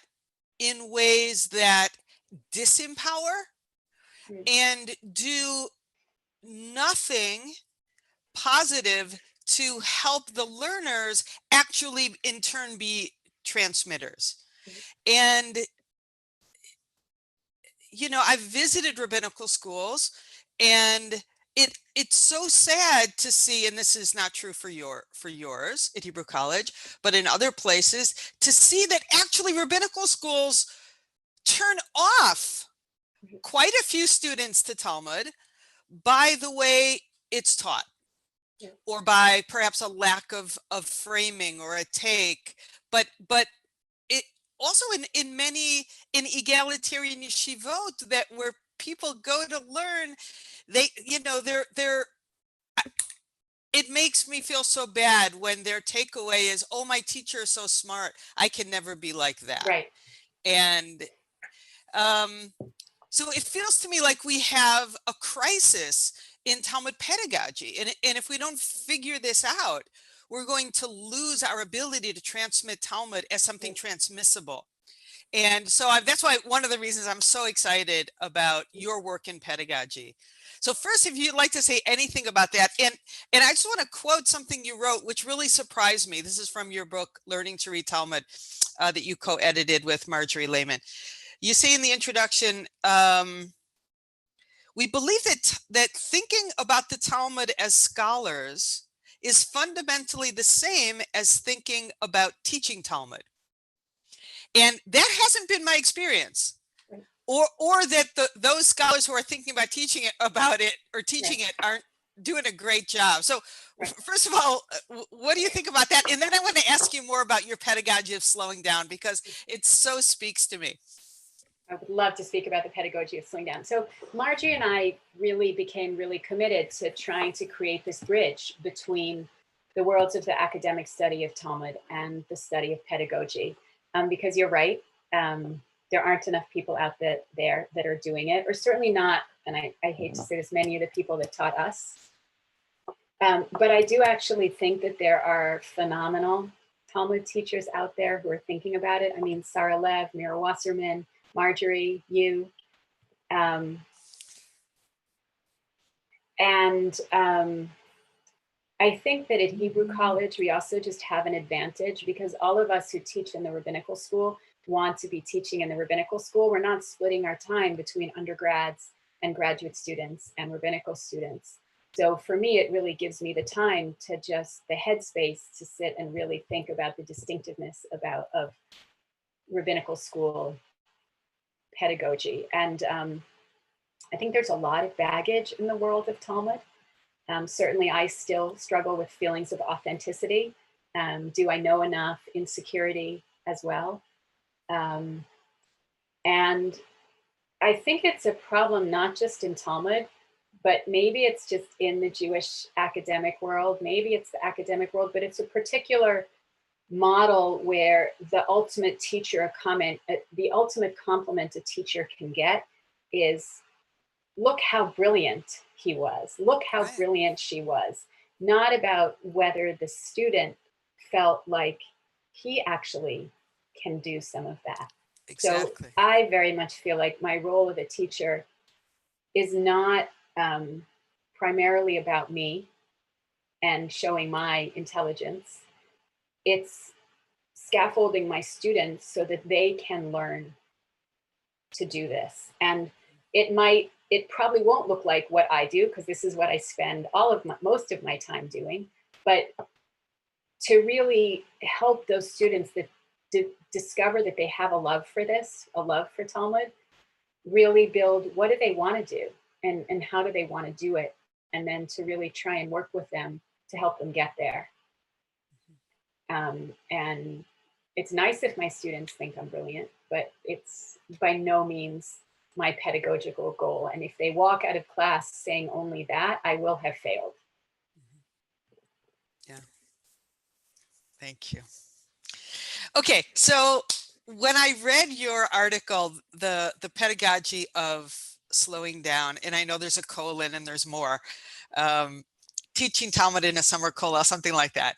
Speaker 3: in ways that disempower and do nothing positive to help the learners actually in turn be transmitters. And you know, I've visited rabbinical schools, and it's so sad to see, and this is not true for yours at Hebrew College, but in other places, to see that actually rabbinical schools turn off quite a few students to Talmud by the way it's taught, or by perhaps a lack of framing or a take, but it also in many egalitarian yeshivot, that where people go to learn, they, you know, they're it makes me feel so bad when their takeaway is, oh, my teacher is so smart, I can never be like that.
Speaker 2: Right.
Speaker 3: And so it feels to me like we have a crisis in Talmud pedagogy. And if we don't figure this out, we're going to lose our ability to transmit Talmud as something transmissible. And so that's why one of the reasons I'm so excited about your work in pedagogy. So first, if you'd like to say anything about that, and I just want to quote something you wrote, which really surprised me. This is from your book, Learning to Read Talmud, that you co-edited with Marjorie Lehman. You say in the introduction, We believe that thinking about the Talmud as scholars is fundamentally the same as thinking about teaching Talmud. And that hasn't been my experience. Or that those scholars who are thinking about teaching it aren't doing a great job. So first of all, what do you think about that? And then I want to ask you more about your pedagogy of slowing down, because it so speaks to me.
Speaker 2: I would love to speak about the pedagogy of slowing down. So Marjorie and I really became really committed to trying to create this bridge between the worlds of the academic study of Talmud and the study of pedagogy. Because you're right, there aren't enough people out there that are doing it, or certainly not, and I hate to say this, many of the people that taught us. But I do actually think that there are phenomenal Talmud teachers out there who are thinking about it. I mean, Sarah Lev, Mira Wasserman, Marjorie, you. I think that at Hebrew College, we also just have an advantage because all of us who teach in the rabbinical school want to be teaching in the rabbinical school. We're not splitting our time between undergrads and graduate students and rabbinical students. So for me, it really gives me the time to just, the headspace to sit and really think about the distinctiveness of rabbinical school pedagogy. And I think there's a lot of baggage in the world of Talmud. Certainly I still struggle with feelings of authenticity. Do I know enough? Insecurity as well. And I think it's a problem not just in Talmud, but maybe it's just in the Jewish academic world. Maybe it's the academic world, but it's a particular model where the ultimate the ultimate compliment a teacher can get is, look how brilliant he was. Look how brilliant she was. Not about whether the student felt like he actually can do some of that.
Speaker 3: Exactly.
Speaker 2: So I very much feel like my role of a teacher is not primarily about me and showing my intelligence. It's scaffolding my students so that they can learn to do this. And it probably won't look like what I do, because this is what I spend most of my time doing, but to really help those students that discover that they have a love for this, a love for Talmud, really build, what do they want to do and how do they want to do it? And then to really try and work with them to help them get there. And it's nice if my students think I'm brilliant, but it's by no means my pedagogical goal. And if they walk out of class saying only that, I will have failed.
Speaker 3: Yeah. Thank you. Okay, so when I read your article, the pedagogy of slowing down, and I know there's a colon and there's more, teaching Talmud in a summer kollel, something like that.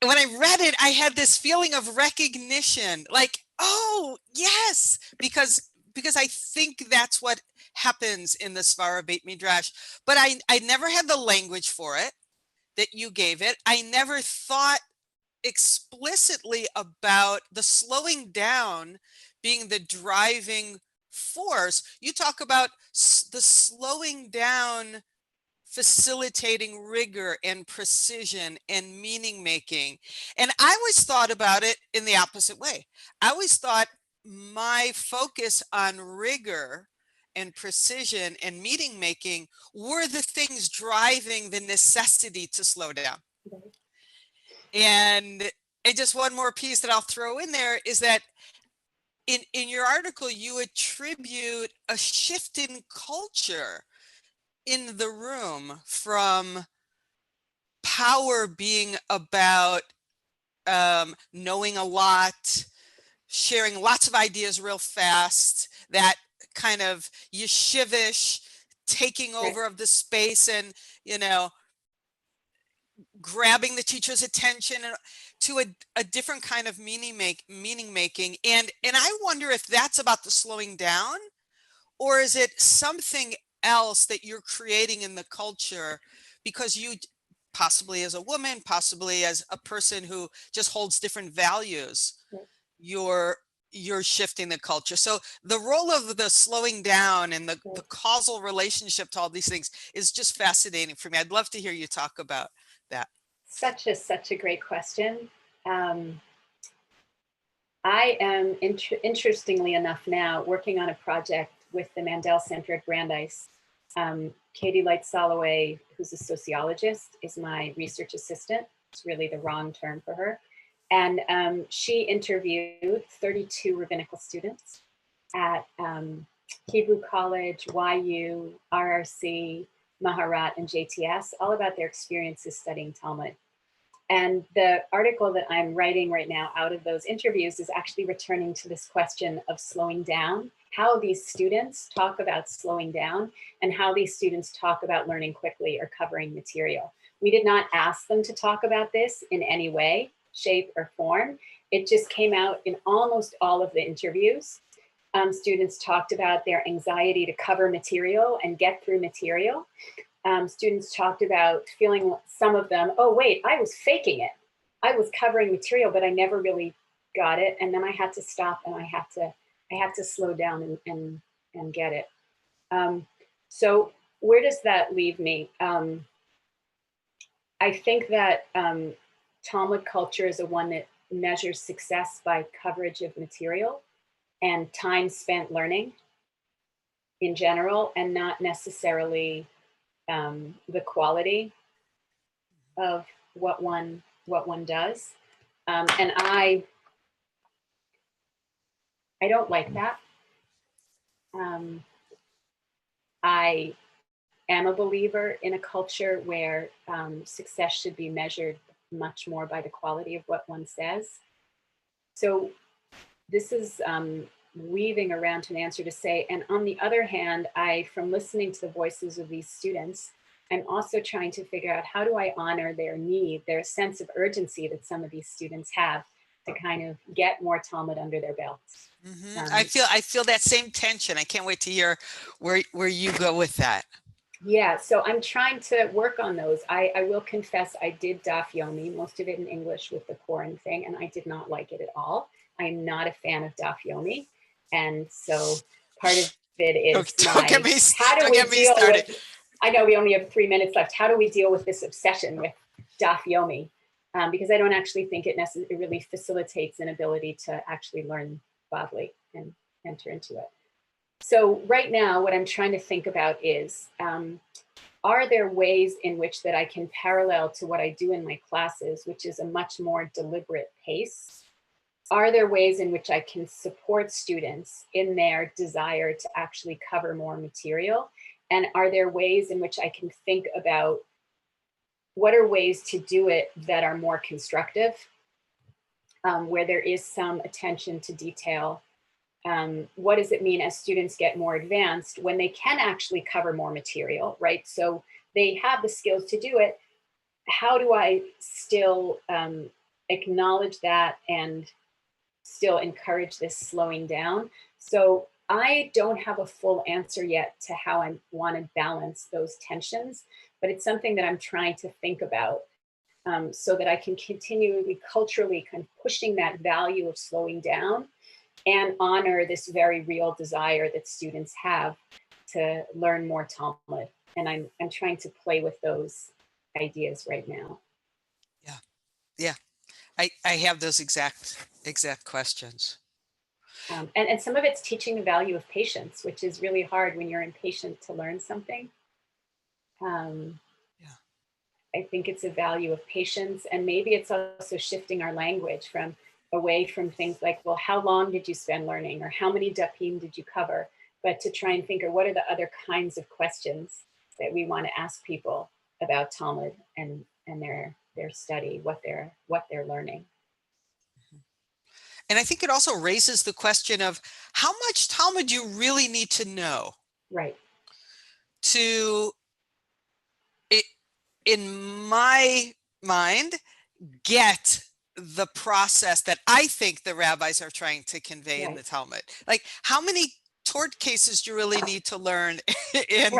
Speaker 3: When I read it, I had this feeling of recognition, like, oh, yes, because I think that's what happens in the Svara Beit Midrash. But I never had the language for it that you gave it. I never thought explicitly about the slowing down being the driving force. You talk about the slowing down facilitating rigor and precision and meaning making. And I always thought about it in the opposite way. I always thought my focus on rigor and precision and meaning making were the things driving the necessity to slow down. And just one more piece that I'll throw in there is that in your article, you attribute a shift in culture in the room from power being about knowing a lot, sharing lots of ideas real fast, that kind of yeshivish taking over of the space and, grabbing the teacher's attention, and to a different kind of meaning making. And I wonder if that's about the slowing down, or is it something else that you're creating in the culture because you, possibly as a woman, possibly as a person who just holds different values, you're you're shifting the culture. So the role of the slowing down and the causal relationship to all these things is just fascinating for me. I'd love to hear you talk about that.
Speaker 2: Such a great question. I am, interestingly enough now, working on a project with the Mandel Center at Brandeis. Katie Light-Soloway, who's a sociologist, is my research assistant. It's really the wrong term for her. And she interviewed 32 rabbinical students at Hebrew College, YU, RRC, Maharat, and JTS, all about their experiences studying Talmud. And the article that I'm writing right now out of those interviews is actually returning to this question of slowing down, how these students talk about slowing down, and how these students talk about learning quickly or covering material. We did not ask them to talk about this in any way, shape, or form. It just came out in almost all of the interviews. Students talked about their anxiety to cover material and get through material. Students talked about feeling, some of them, oh wait, I was faking it. I was covering material, but I never really got it. And then I had to stop and I had to slow down and get it. So where does that leave me? I think that Talmud culture is a one that measures success by coverage of material and time spent learning in general, and not necessarily the quality of what one does. And I don't like that. I am a believer in a culture where success should be measured much more by the quality of what one says. So this is weaving around to an answer to say, and on the other hand, from listening to the voices of these students, I'm also trying to figure out, how do I honor their need, their sense of urgency that some of these students have to kind of get more Talmud under their belts.
Speaker 3: Mm-hmm. I feel that same tension. I can't wait to hear where you go with that.
Speaker 2: Yeah, so I'm trying to work on those. I will confess I did Daf Yomi, most of it in English with the Koren thing, and I did not like it at all. I'm not a fan of Daf Yomi. And so part of it is how do we deal with, I know we only have 3 minutes left. How do we deal with this obsession with Daf Yomi? Because I don't actually think it really facilitates an ability to actually learn Bavli and enter into it. So right now, what I'm trying to think about is, are there ways in which that I can parallel to what I do in my classes, which is a much more deliberate pace? Are there ways in which I can support students in their desire to actually cover more material? And are there ways in which I can think about what are ways to do it that are more constructive, where there is some attention to detail? What does it mean as students get more advanced when they can actually cover more material, right? So they have the skills to do it. How do I still acknowledge that and still encourage this slowing down? So I don't have a full answer yet to how I want to balance those tensions, but it's something that I'm trying to think about so that I can continually culturally kind of pushing that value of slowing down and honor this very real desire that students have to learn more Talmud. And I'm trying to play with those ideas right now.
Speaker 3: Yeah. I have those exact questions.
Speaker 2: And some of it's teaching the value of patience, which is really hard when you're impatient to learn something. I think it's a value of patience, and maybe it's also shifting our language from away from things like, well, how long did you spend learning, or how many dapim did you cover, but to try and think of what are the other kinds of questions that we want to ask people about Talmud and their study, what they're learning.
Speaker 3: And I think it also raises the question of how much Talmud you really need to know.
Speaker 2: Right.
Speaker 3: To, in my mind, get the process that I think the rabbis are trying to convey in the Talmud. Like, how many tort cases do you really need to learn in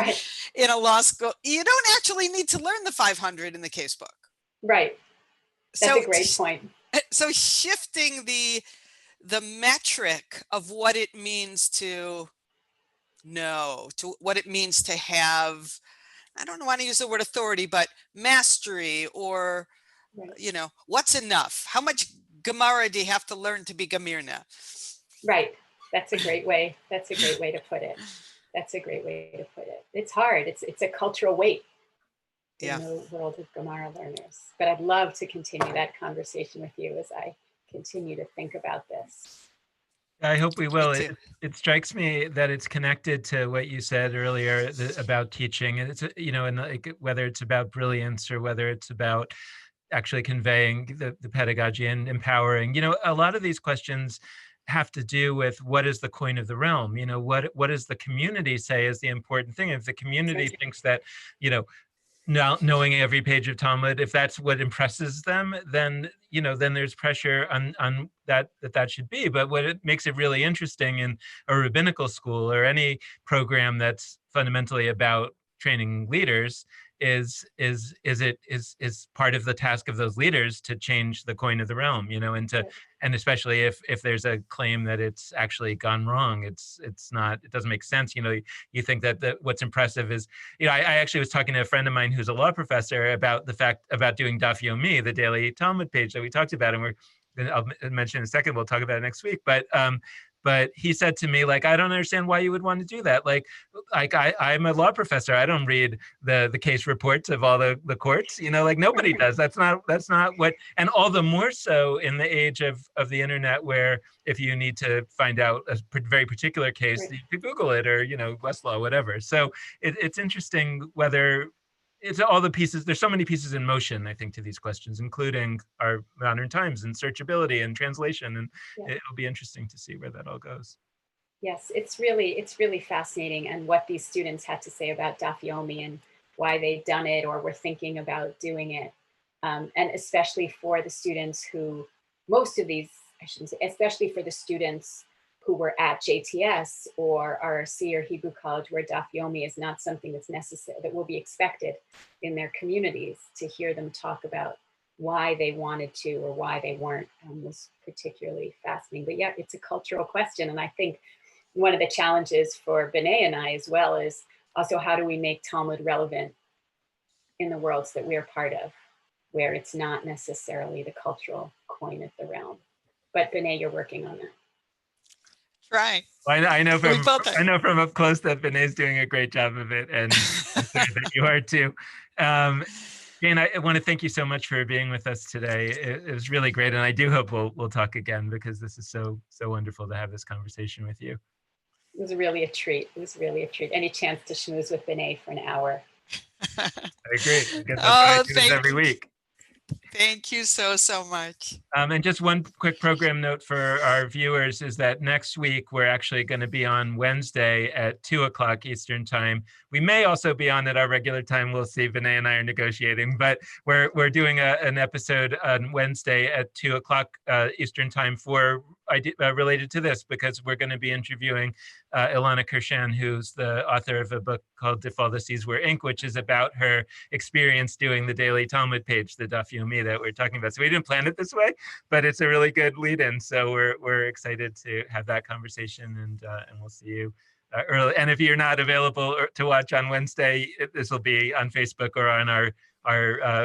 Speaker 3: a law school? You don't actually need to learn the 500 in the casebook.
Speaker 2: Right. That's a great point.
Speaker 3: So shifting the the metric of what it means to know, to what it means to have, I don't want to use the word authority, but mastery, or,
Speaker 2: Right.
Speaker 3: you know, what's enough? How much Gemara do you have to learn to be Gamirna?
Speaker 2: Right. That's a great way. That's a great way to put it. That's a great way to put it. It's hard. It's a cultural weight in the world of Gemara learners. But I'd love to continue that conversation with you as I continue to think about this.
Speaker 1: I hope we will.
Speaker 3: Me too.
Speaker 1: It strikes me that it's connected to what you said earlier about teaching, and it's, you know, and like whether it's about brilliance or whether it's about actually conveying the pedagogy and empowering. You know, a lot of these questions have to do with what is the coin of the realm. You know, what does the community say is the important thing? If the community thinks that, you know, now knowing every page of Talmud, if that's what impresses them, then, you know, then there's pressure on that should be. But what it makes it really interesting in a rabbinical school or any program that's fundamentally about training leaders is part of the task of those leaders to change the coin of the realm, you know, and especially if there's a claim that it's actually gone wrong, it doesn't make sense. You know, you think that what's impressive is, you know, I actually was talking to a friend of mine who's a law professor about the fact about doing Daf Yomi, the daily Talmud page that we talked about, and I'll mention in a second, we'll talk about it next week, but he said to me, like, I don't understand why you would want to do that. Like I'm a law professor. I don't read the case reports of all the courts, you know, like nobody does. That's not what, and all the more so in the age of the internet, where if you need to find out a very particular case, you could Google it, or, you know, Westlaw, whatever. So it's interesting whether it's all the pieces. There's so many pieces in motion, I think, to these questions, including our modern times and searchability and translation. And it'll be interesting to see where that all goes.
Speaker 2: Yes, it's really fascinating, and what these students had to say about Daf Yomi and why they've done it or were thinking about doing it. And especially for the students who, most of these, I shouldn't say, especially for the students who were at JTS or RRC or Hebrew College, where Daf Yomi is not something that's necessary, that will be expected in their communities, to hear them talk about why they wanted to or why they weren't, was particularly fascinating. But yeah, it's a cultural question. And I think one of the challenges for B'nai and I as well is also, how do we make Talmud relevant in the worlds that we're part of, where it's not necessarily the cultural coin of the realm. But B'nai, you're working on that.
Speaker 3: Right.
Speaker 1: Well, I know from up close that B'nai's doing a great job of it, and I'm sure that you are too. Jane, I want to thank you so much for being with us today. It was really great, and I do hope we'll talk again, because this is so wonderful to have this conversation with you.
Speaker 2: It was really a treat. It was really a treat. Any chance to schmooze with B'nai for an hour?
Speaker 1: I agree. I guess that's what I do this every week.
Speaker 3: Thank you so much.
Speaker 1: And just one quick program note for our viewers is that next week we're actually going to be on Wednesday at 2:00 Eastern time. We may also be on at our regular time. We'll see. B'nai and I are negotiating, but we're doing an episode on Wednesday at 2:00 Eastern time related to this, because we're going to be interviewing Ilana Kershan, who's the author of a book called If All the Seas Were Ink, which is about her experience doing the daily Talmud page, the Daf Yomi that we're talking about. So we didn't plan it this way, but it's a really good lead-in. So we're excited to have that conversation, and we'll see you early. And if you're not available to watch on Wednesday, this will be on Facebook or on our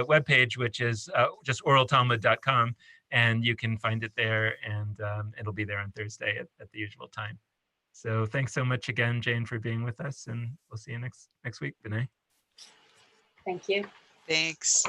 Speaker 1: webpage, which is just oraltalmud.com. And you can find it there, and it'll be there on Thursday at the usual time. So thanks so much again, Jane, for being with us, and we'll see you next week, B'nai.
Speaker 2: Thank you.
Speaker 3: Thanks.